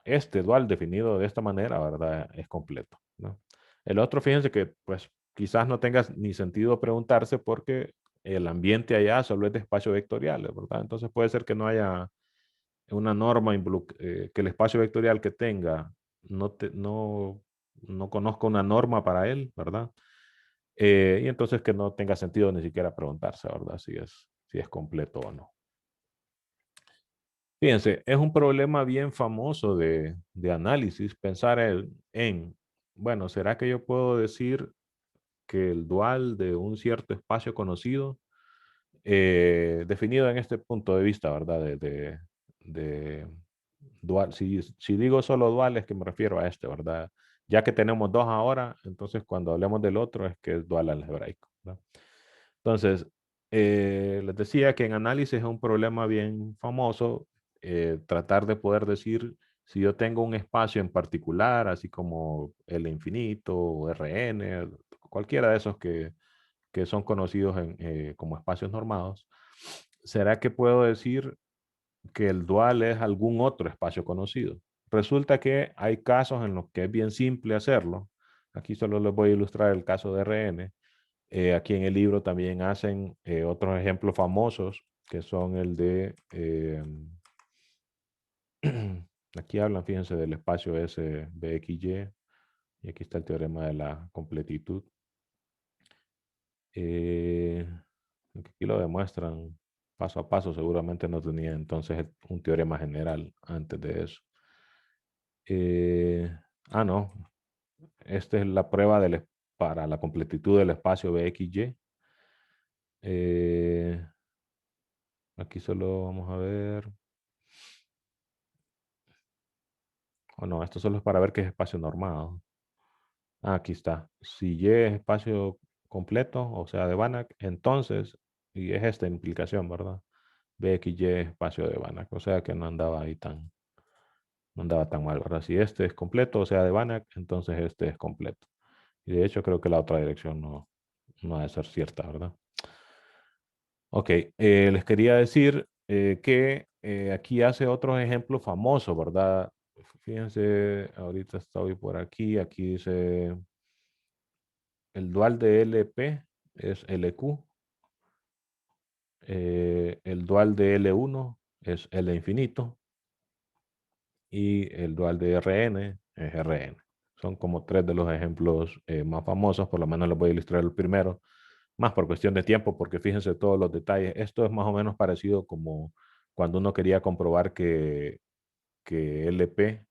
este dual definido de esta manera, ¿verdad? Es completo, ¿no? El otro, fíjense que pues quizás no tenga ni sentido preguntarse porque el ambiente allá solo es de espacios vectoriales, ¿verdad? Entonces puede ser que no haya una norma, que el espacio vectorial que tenga no conozca una norma para él, ¿verdad? Y entonces que no tenga sentido ni siquiera preguntarse, ¿verdad? Si es completo o no. Fíjense, es un problema bien famoso de análisis pensar bueno, ¿será que yo puedo decir que el dual de un cierto espacio conocido, definido en este punto de vista, ¿verdad? De dual, si digo solo dual es que me refiero a este, ¿verdad? Ya que tenemos dos ahora, entonces cuando hablemos del otro es que es dual algebraico, ¿verdad? Entonces, les decía que en análisis es un problema bien famoso tratar de poder decir si yo tengo un espacio en particular, así como L infinito o Rn, cualquiera de esos que son conocidos como espacios normados, ¿será que puedo decir que el dual es algún otro espacio conocido? Resulta que hay casos en los que es bien simple hacerlo. Aquí solo les voy a ilustrar el caso de Rn. Aquí en el libro también hacen otros ejemplos famosos que son el de, aquí hablan, fíjense, del espacio S BXY y aquí está el teorema de la completitud. Eh, Aquí lo demuestran paso a paso, seguramente no tenía entonces un teorema general antes de eso. No, esta es la prueba para la completitud del espacio BXY. Aquí solo vamos a ver. O no, esto solo es para ver qué es espacio normado. Aquí está. Si Y es espacio completo, o sea, de Banach, entonces, y es esta implicación, ¿verdad? BXY es espacio de Banach, o sea que no andaba tan mal, ¿verdad? Si este es completo, o sea, de Banach, entonces este es completo. Y de hecho creo que la otra dirección no ha de ser cierta, ¿verdad? Ok, les quería decir que aquí hace otros ejemplos famosos, ¿verdad? Fíjense, ahorita estoy por aquí dice el dual de LP es LQ, el dual de L1 es L infinito y el dual de Rn es Rn. Son como tres de los ejemplos más famosos, por lo menos les voy a ilustrar el primero, más por cuestión de tiempo, porque fíjense todos los detalles. Esto es más o menos parecido como cuando uno quería comprobar que LP,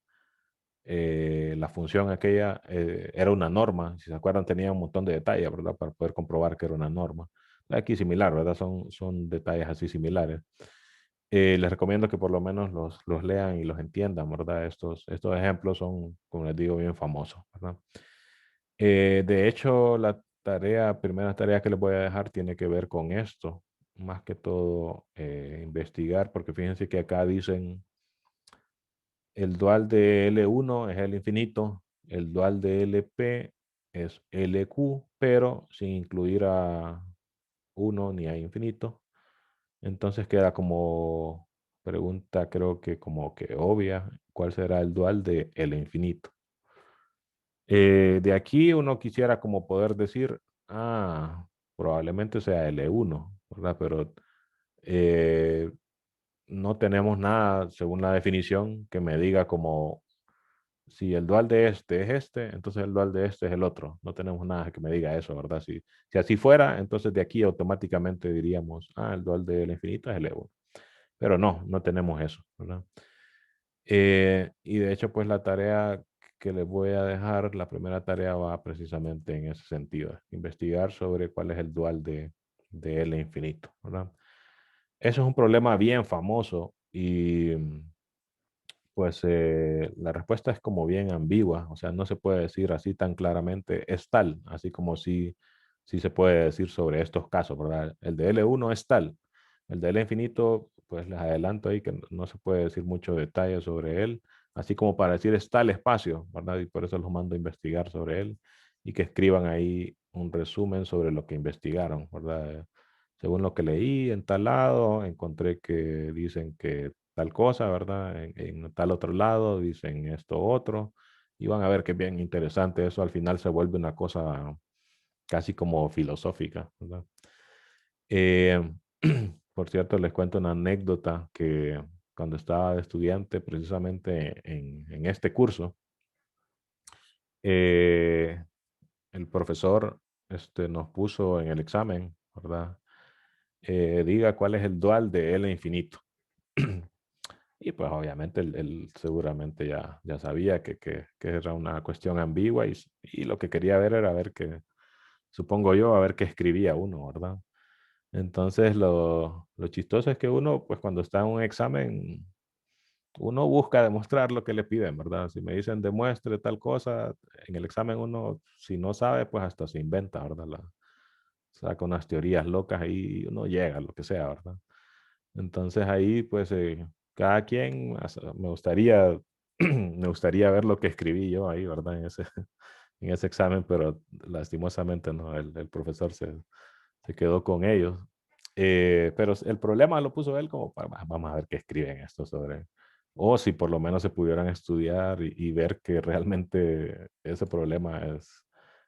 la función aquella, era una norma. Si se acuerdan, tenía un montón de detalles, ¿verdad? Para poder comprobar que era una norma. Aquí similar, ¿verdad? Son detalles así similares. Les recomiendo que por lo menos los lean y los entiendan, ¿verdad? Estos ejemplos son, como les digo, bien famosos, ¿verdad? De hecho, primera tarea que les voy a dejar tiene que ver con esto. Más que todo, investigar, porque fíjense que acá dicen el dual de L1 es el infinito, el dual de LP es LQ, pero sin incluir a 1 ni a infinito. Entonces queda como pregunta, creo que como que obvia, ¿cuál será el dual de L infinito? De aquí uno quisiera como poder decir, probablemente sea L1, ¿verdad? Pero eh, no tenemos nada, según la definición, que me diga como si el dual de este es este, entonces el dual de este es el otro. No tenemos nada que me diga eso, ¿verdad? Si así fuera, entonces de aquí automáticamente diríamos, el dual del infinito es el E1. Pero no tenemos eso, ¿verdad? Y de hecho, pues la tarea que les voy a dejar, la primera tarea va precisamente en ese sentido, investigar sobre cuál es el dual de L infinito, ¿verdad? Eso es un problema bien famoso y pues la respuesta es como bien ambigua, o sea, no se puede decir así tan claramente, es tal, así como sí se puede decir sobre estos casos, ¿verdad? El de L1 es tal, el de L infinito, pues les adelanto ahí que no se puede decir mucho detalle sobre él, así como para decir está el espacio, ¿verdad? Y por eso los mando a investigar sobre él y que escriban ahí un resumen sobre lo que investigaron, ¿verdad? Según lo que leí en tal lado, encontré que dicen que tal cosa, ¿verdad? En tal otro lado dicen esto otro. Y van a ver que es bien interesante. Eso al final se vuelve una cosa casi como filosófica, ¿verdad? Eh, por cierto, les cuento una anécdota que cuando estaba de estudiante, precisamente en este curso, eh, el profesor nos puso en el examen, ¿verdad? Diga cuál es el dual de L infinito. Y pues obviamente él seguramente ya sabía que era una cuestión ambigua y lo que quería ver era ver que, supongo yo, a ver qué escribía uno, ¿verdad? Entonces lo chistoso es que uno, pues cuando está en un examen, uno busca demostrar lo que le piden, ¿verdad? Si me dicen demuestre tal cosa, en el examen uno, si no sabe, pues hasta se inventa, ¿verdad? Saca unas teorías locas y uno llega a lo que sea, ¿verdad? Entonces ahí, pues, cada quien, me gustaría, me gustaría ver lo que escribí yo ahí, ¿verdad? En ese examen, pero lastimosamente no, el profesor se quedó con ellos. Pero el problema lo puso él como para, vamos a ver qué escriben esto sobre, o si por lo menos se pudieran estudiar y ver que realmente ese problema es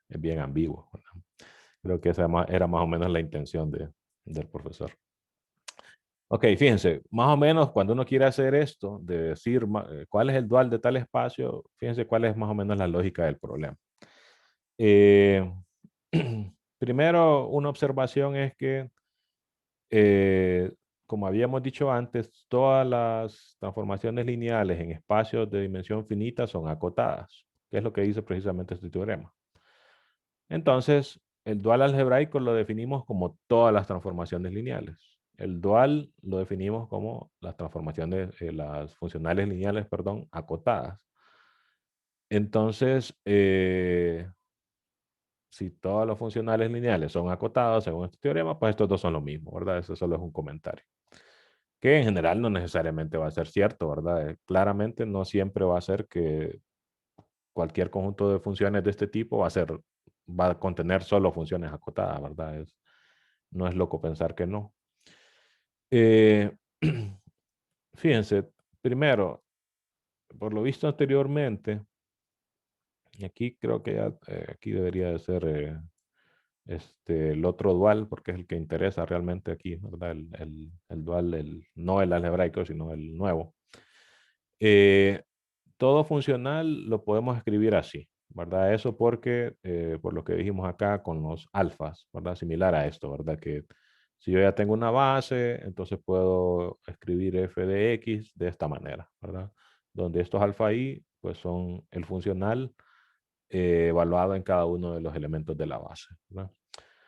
bien ambiguo, ¿verdad? Creo que esa era más o menos la intención del profesor. Ok, fíjense, más o menos cuando uno quiere hacer esto, de decir cuál es el dual de tal espacio, fíjense cuál es más o menos la lógica del problema. Eh, Primero, una observación es que, eh, como habíamos dicho antes, todas las transformaciones lineales en espacios de dimensión finita son acotadas, que es lo que dice precisamente este teorema. Entonces, el dual algebraico lo definimos como todas las transformaciones lineales. El dual lo definimos como las transformaciones, las funcionales lineales, perdón, acotadas. Entonces, si todos los funcionales lineales son acotados según este teorema, pues estos dos son lo mismo, ¿verdad? Eso solo es un comentario. Que en general no necesariamente va a ser cierto, ¿verdad? Claramente no siempre va a ser que cualquier conjunto de funciones de este tipo va a contener solo funciones acotadas, ¿verdad? No es loco pensar que no. Eh, Fíjense, primero, por lo visto anteriormente, y aquí creo que ya, aquí debería de ser el otro dual, porque es el que interesa realmente aquí, ¿verdad? El dual, no el algebraico, sino el nuevo. Eh, Todo funcional lo podemos escribir así, ¿verdad? Eso porque, por lo que dijimos acá con los alfas, ¿verdad? Similar a esto, ¿verdad? Que si yo ya tengo una base, entonces puedo escribir f de x de esta manera, ¿verdad? Donde estos alfa i, pues son el funcional evaluado en cada uno de los elementos de la base, ¿verdad?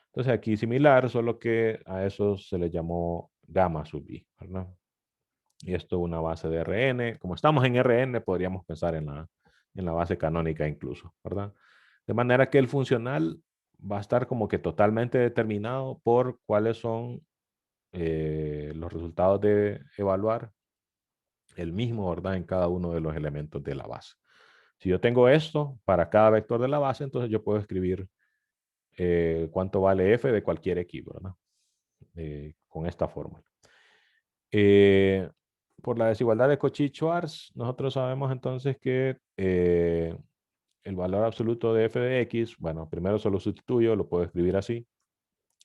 Entonces aquí similar, solo que a eso se le llamó gamma sub i, ¿verdad? Y esto es una base de RN. Como estamos en RN, podríamos pensar en la base canónica incluso, ¿verdad? De manera que el funcional va a estar como que totalmente determinado por cuáles son los resultados de evaluar el mismo, ¿verdad? En cada uno de los elementos de la base. Si yo tengo esto para cada vector de la base, entonces yo puedo escribir cuánto vale f de cualquier x, ¿verdad? Con esta fórmula. Eh, por la desigualdad de Cauchy-Schwarz, nosotros sabemos entonces que el valor absoluto de f de x, bueno, primero solo sustituyo, lo puedo escribir así,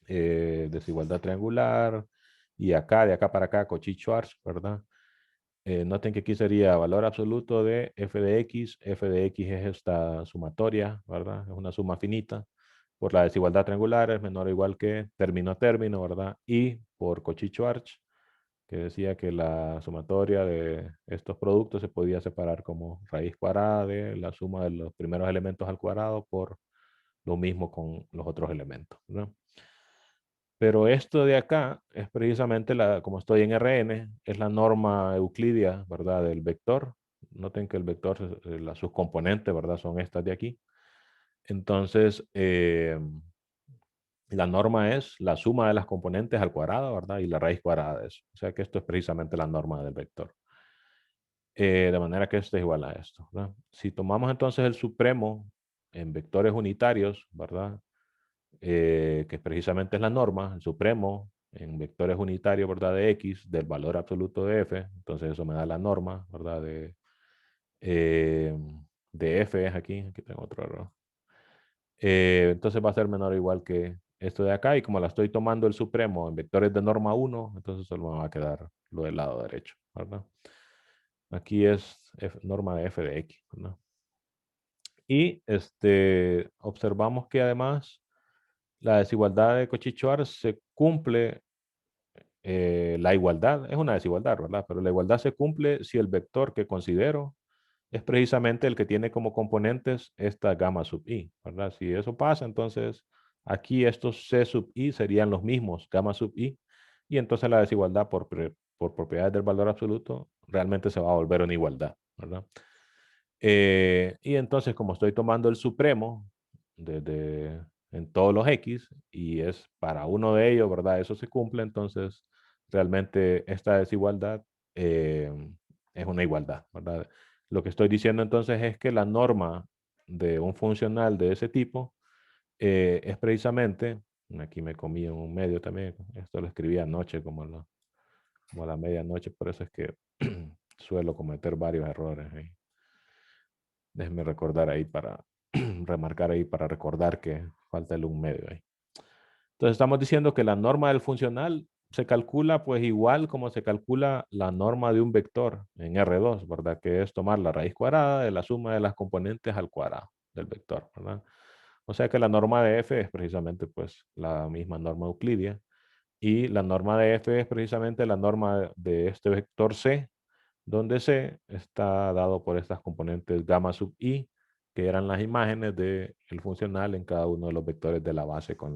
desigualdad triangular, y acá, de acá para acá, Cauchy-Schwarz, ¿verdad? Noten que aquí sería valor absoluto de f de x es esta sumatoria, ¿verdad? Es una suma finita. Por la desigualdad triangular es menor o igual que término a término, ¿verdad? Y por Cauchy-Schwarz, que decía que la sumatoria de estos productos se podía separar como raíz cuadrada de la suma de los primeros elementos al cuadrado por lo mismo con los otros elementos, ¿no? Pero esto de acá es precisamente, como estoy en Rn, es la norma euclidia, ¿verdad? Del vector. Noten que el vector, sus componentes, ¿verdad? Son estas de aquí. Entonces, la norma es la suma de las componentes al cuadrado, ¿verdad? Y la raíz cuadrada de eso. O sea que esto es precisamente la norma del vector. de manera que esto es igual a esto, ¿verdad? Si tomamos entonces el supremo en vectores unitarios, ¿verdad? Que precisamente es la norma, el supremo en vectores unitarios, ¿verdad? De X, del valor absoluto de F, entonces eso me da la norma, ¿verdad? Eh, de F es aquí tengo otro error. Entonces va a ser menor o igual que esto de acá, y como la estoy tomando el supremo en vectores de norma 1, entonces solo me va a quedar lo del lado derecho, ¿verdad? Aquí es norma de F de X, ¿verdad? Y observamos que además la desigualdad de Cauchy-Schwarz se cumple, la igualdad es una desigualdad, ¿verdad? Pero la igualdad se cumple si el vector que considero es precisamente el que tiene como componentes esta gamma sub i, ¿verdad? Si eso pasa, entonces aquí estos c sub i serían los mismos gamma sub i, y entonces la desigualdad por propiedades del valor absoluto realmente se va a volver una igualdad, ¿verdad? Y entonces, como estoy tomando el supremo en todos los x, y es para uno de ellos, ¿verdad? Eso se cumple, entonces realmente esta desigualdad eh, es una igualdad, ¿verdad? Lo que estoy diciendo entonces es que la norma de un funcional de ese tipo es precisamente, aquí me comí en un medio también, esto lo escribí anoche como a la medianoche, por eso es que suelo cometer varios errores ahí. Déjenme recordar ahí para remarcar ahí para recordar que falta el un medio ahí. Entonces estamos diciendo que la norma del funcional se calcula pues igual como se calcula la norma de un vector en R2, ¿verdad? Que es tomar la raíz cuadrada de la suma de las componentes al cuadrado del vector, ¿verdad? O sea que la norma de f es precisamente pues la misma norma euclidia, y la norma de f es precisamente la norma de este vector c, donde C está dado por estas componentes gamma sub i, que eran las imágenes del funcional en cada uno de los vectores de la base con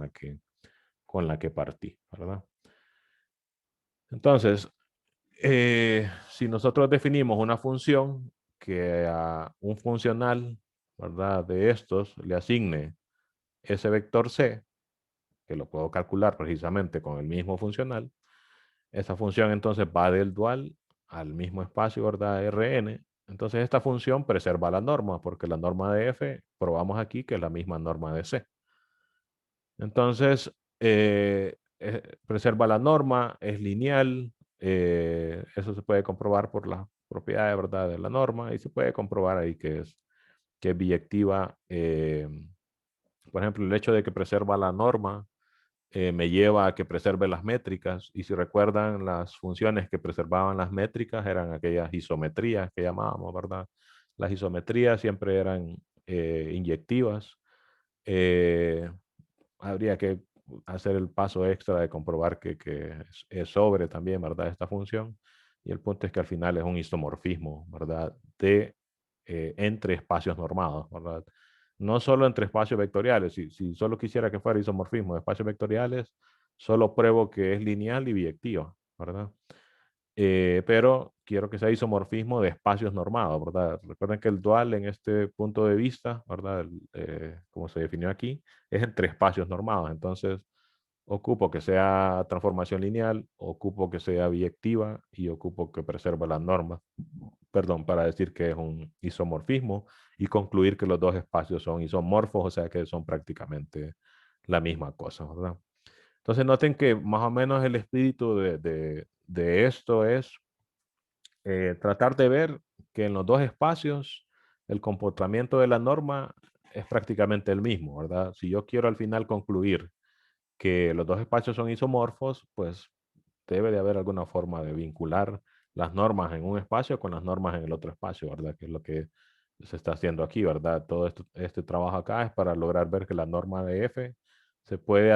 la que partí, ¿verdad? Entonces, si nosotros definimos una función que a un funcional, ¿verdad? De estos le asigne ese vector C, que lo puedo calcular precisamente con el mismo funcional, esa función entonces va del dual al mismo espacio, ¿verdad? Rn. Entonces esta función preserva la norma, porque la norma de f probamos aquí que es la misma norma de c. Entonces, preserva la norma, es lineal, eso se puede comprobar por las propiedades, ¿verdad? De la norma, y se puede comprobar ahí que es biyectiva. Por ejemplo, el hecho de que preserva la norma me lleva a que preserve las métricas, y si recuerdan, las funciones que preservaban las métricas eran aquellas isometrías que llamábamos, ¿verdad? Las isometrías siempre eran inyectivas. Eh, Habría que hacer el paso extra de comprobar que es sobre también, ¿verdad? Esta función. Y el punto es que al final es un isomorfismo, ¿verdad? Entre espacios normados, ¿verdad? No solo entre espacios vectoriales. Si solo quisiera que fuera isomorfismo de espacios vectoriales, solo pruebo que es lineal y biyectiva, ¿verdad? Pero quiero que sea isomorfismo de espacios normados, ¿verdad? Recuerden que el dual en este punto de vista, ¿verdad? Como se definió aquí, es entre espacios normados. Entonces, ocupo que sea transformación lineal, ocupo que sea biyectiva y ocupo que preserve las normas, perdón, para decir que es un isomorfismo y concluir que los dos espacios son isomorfos, o sea que son prácticamente la misma cosa, ¿verdad? Entonces noten que más o menos el espíritu de esto es tratar de ver que en los dos espacios el comportamiento de la norma es prácticamente el mismo, ¿verdad? Si yo quiero al final concluir que los dos espacios son isomorfos, pues debe de haber alguna forma de vincular las normas en un espacio con las normas en el otro espacio, ¿verdad? Que es lo que se está haciendo aquí, ¿verdad? Todo este trabajo acá es para lograr ver que la norma de f se puede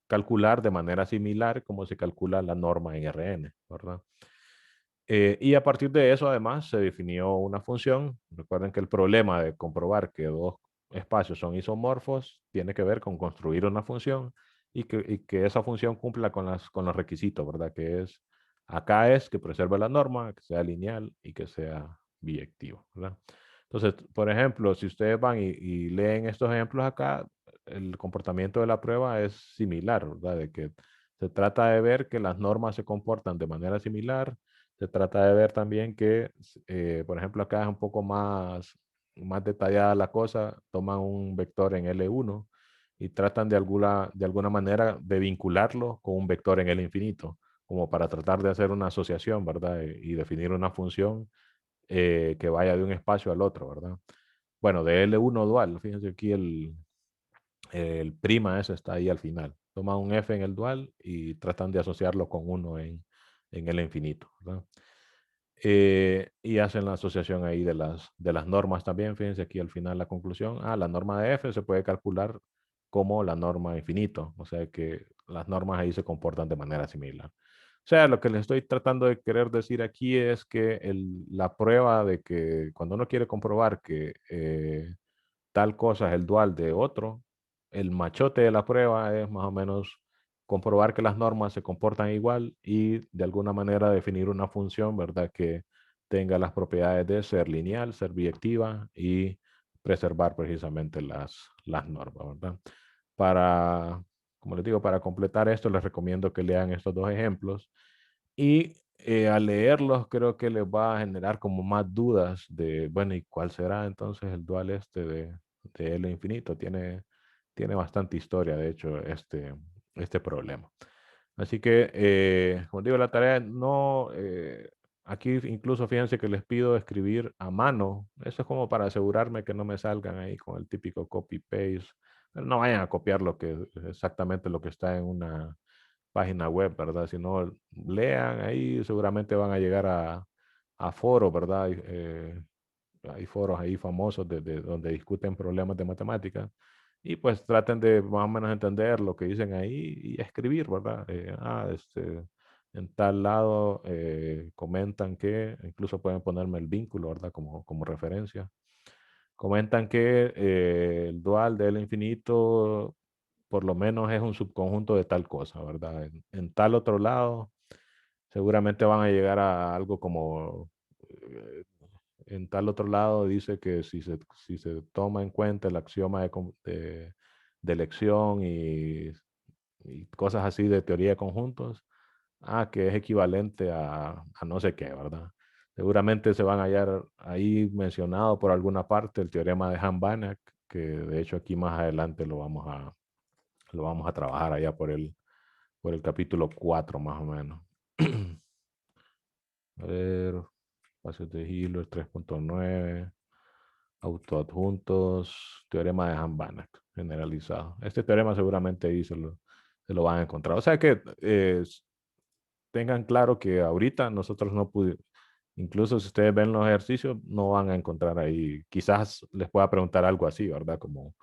calcular de manera similar como se calcula la norma en Rn, ¿verdad? Y a partir de eso, además, se definió una función. Recuerden que el problema de comprobar que dos espacios son isomorfos tiene que ver con construir una función y que esa función cumpla con los requisitos, ¿verdad? Que es, acá es que preserve la norma, que sea lineal y que sea biyectivo, ¿verdad? Entonces, por ejemplo, si ustedes van y leen estos ejemplos acá, el comportamiento de la prueba es similar, ¿verdad? De que se trata de ver que las normas se comportan de manera similar, se trata de ver también que, por ejemplo, acá es un poco más detallada la cosa, toman un vector en L1 y tratan de alguna manera de vincularlo con un vector en L infinito, como para tratar de hacer una asociación, ¿verdad? Y definir una función que vaya de un espacio al otro, ¿verdad? Bueno, de L1 dual, fíjense aquí el prima ese está ahí al final. Toman un f en el dual y tratan de asociarlo con uno en el infinito, ¿verdad? Y hacen la asociación ahí de las normas también. Fíjense aquí al final la conclusión. La norma de f se puede calcular como la norma infinito. O sea que las normas ahí se comportan de manera similar. O sea, lo que les estoy tratando de querer decir aquí es que la prueba de que cuando uno quiere comprobar que tal cosa es el dual de otro, el machote de la prueba es más o menos comprobar que las normas se comportan igual y de alguna manera definir una función, ¿verdad? Que tenga las propiedades de ser lineal, ser biyectiva y preservar precisamente las normas, ¿verdad? Para, como les digo, para completar esto, les recomiendo que lean estos dos ejemplos y al leerlos creo que les va a generar como más dudas de, bueno, ¿y cuál será entonces el dual este de L infinito? Tiene bastante historia, de hecho, este problema. Así que, como digo, la tarea no, aquí incluso fíjense que les pido escribir a mano. Eso es como para asegurarme que no me salgan ahí con el típico copy-paste. No vayan a copiar exactamente lo que está en una página web, ¿verdad? Si no, lean ahí, seguramente van a llegar a foros, ¿verdad? Hay foros ahí famosos donde discuten problemas de matemáticas y pues traten de más o menos entender lo que dicen ahí y escribir, ¿verdad? En tal lado comentan que, incluso pueden ponerme el vínculo, ¿verdad? Como referencia. Comentan que el dual del infinito por lo menos es un subconjunto de tal cosa, ¿verdad? En tal otro lado, seguramente van a llegar a algo como, eh, en tal otro lado dice que si se toma en cuenta el axioma de elección y cosas así de teoría de conjuntos, que es equivalente a no sé qué, ¿verdad? Seguramente se van a hallar ahí mencionado por alguna parte el teorema de Hahn-Banach, que de hecho aquí más adelante lo vamos a trabajar allá por el capítulo 4 más o menos. A ver, espacios de Hilbert 3.9, autoadjuntos, teorema de Hahn-Banach generalizado. Este teorema seguramente ahí se lo van a encontrar. O sea que tengan claro que ahorita nosotros no pudimos, incluso si ustedes ven los ejercicios, no van a encontrar ahí. Quizás les pueda preguntar algo así, ¿verdad? Como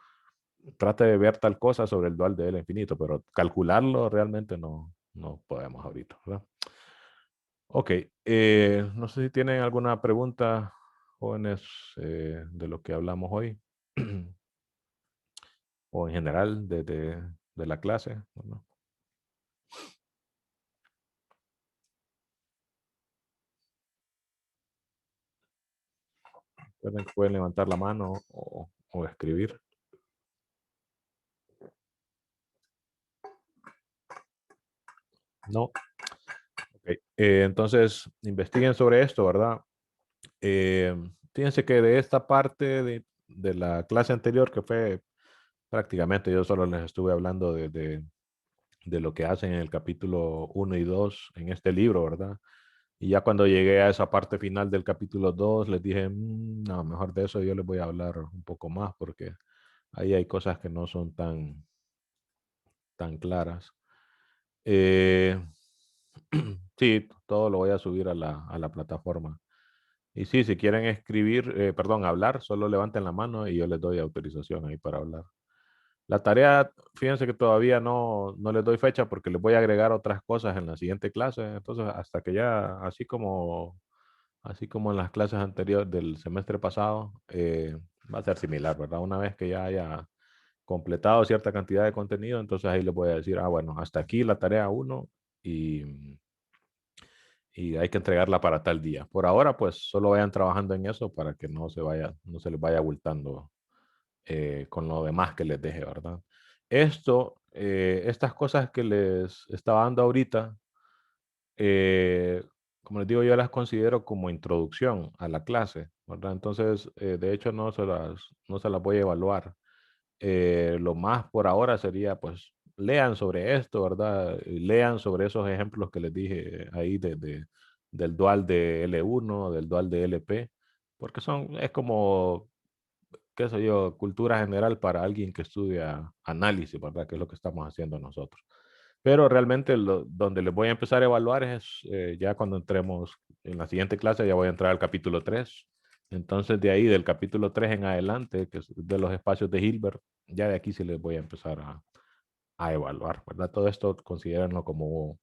trate de ver tal cosa sobre el dual de L infinito, pero calcularlo realmente no podemos ahorita, ¿verdad? Ok, no sé si tienen alguna pregunta, jóvenes, de lo que hablamos hoy, o en general de la clase. ¿No? Pueden levantar la mano o escribir. No. Ok, entonces, investiguen sobre esto, ¿verdad? Eh, Fíjense que de esta parte de la clase anterior, que fue prácticamente, yo solo les estuve hablando de lo que hacen en el capítulo 1 y 2 en este libro, ¿verdad? Y ya cuando llegué a esa parte final del capítulo 2 les dije, no, mejor de eso yo les voy a hablar un poco más porque ahí hay cosas que no son tan claras. Eh, sí, todo lo voy a subir a la plataforma. Y sí, si quieren escribir, perdón, hablar, solo levanten la mano y yo les doy autorización ahí para hablar. La tarea, fíjense que todavía no les doy fecha porque les voy a agregar otras cosas en la siguiente clase. Entonces, hasta que ya, así como en las clases anteriores del semestre pasado, va a ser similar, ¿verdad? Una vez que ya haya completado cierta cantidad de contenido, entonces ahí les voy a decir, bueno, hasta aquí la tarea 1 y hay que entregarla para tal día. Por ahora, pues solo vayan trabajando en eso para que no se les vaya abultando con lo demás que les deje, ¿verdad? Estas cosas que les estaba dando ahorita, eh, como les digo, yo las considero como introducción a la clase, ¿verdad? Entonces, de hecho, no se las voy a evaluar. Lo más por ahora sería, pues, lean sobre esto, ¿verdad? Lean sobre esos ejemplos que les dije ahí del dual de L1, del dual de LP, porque es como, qué sé yo, cultura general para alguien que estudia análisis, ¿verdad? Que es lo que estamos haciendo nosotros. Pero realmente donde les voy a empezar a evaluar es ya cuando entremos en la siguiente clase, ya voy a entrar al capítulo 3. Entonces de ahí, del capítulo 3 en adelante, que es de los espacios de Hilbert, ya de aquí sí les voy a empezar a evaluar, ¿verdad? Todo esto considérenlo como,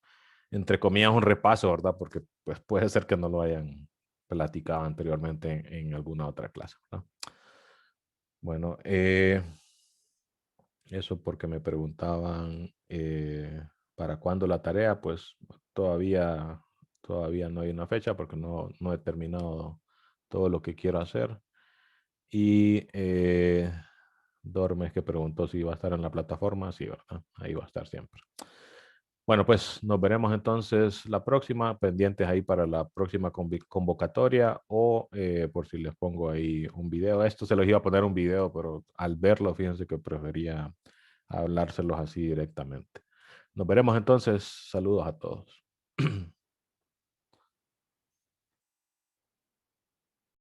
entre comillas, un repaso, ¿verdad? Porque pues, puede ser que no lo hayan platicado anteriormente en alguna otra clase, ¿verdad? Bueno, eso porque me preguntaban para cuándo la tarea, pues todavía, todavía no hay una fecha porque no he terminado todo lo que quiero hacer. Y Dormes que preguntó si iba a estar en la plataforma, sí, ¿verdad? Ahí va a estar siempre. Bueno, pues nos veremos entonces la próxima, pendientes ahí para la próxima convocatoria o por si les pongo ahí un video. Esto se los iba a poner un video, pero al verlo, fíjense que prefería hablárselos así directamente. Nos veremos entonces. Saludos a todos.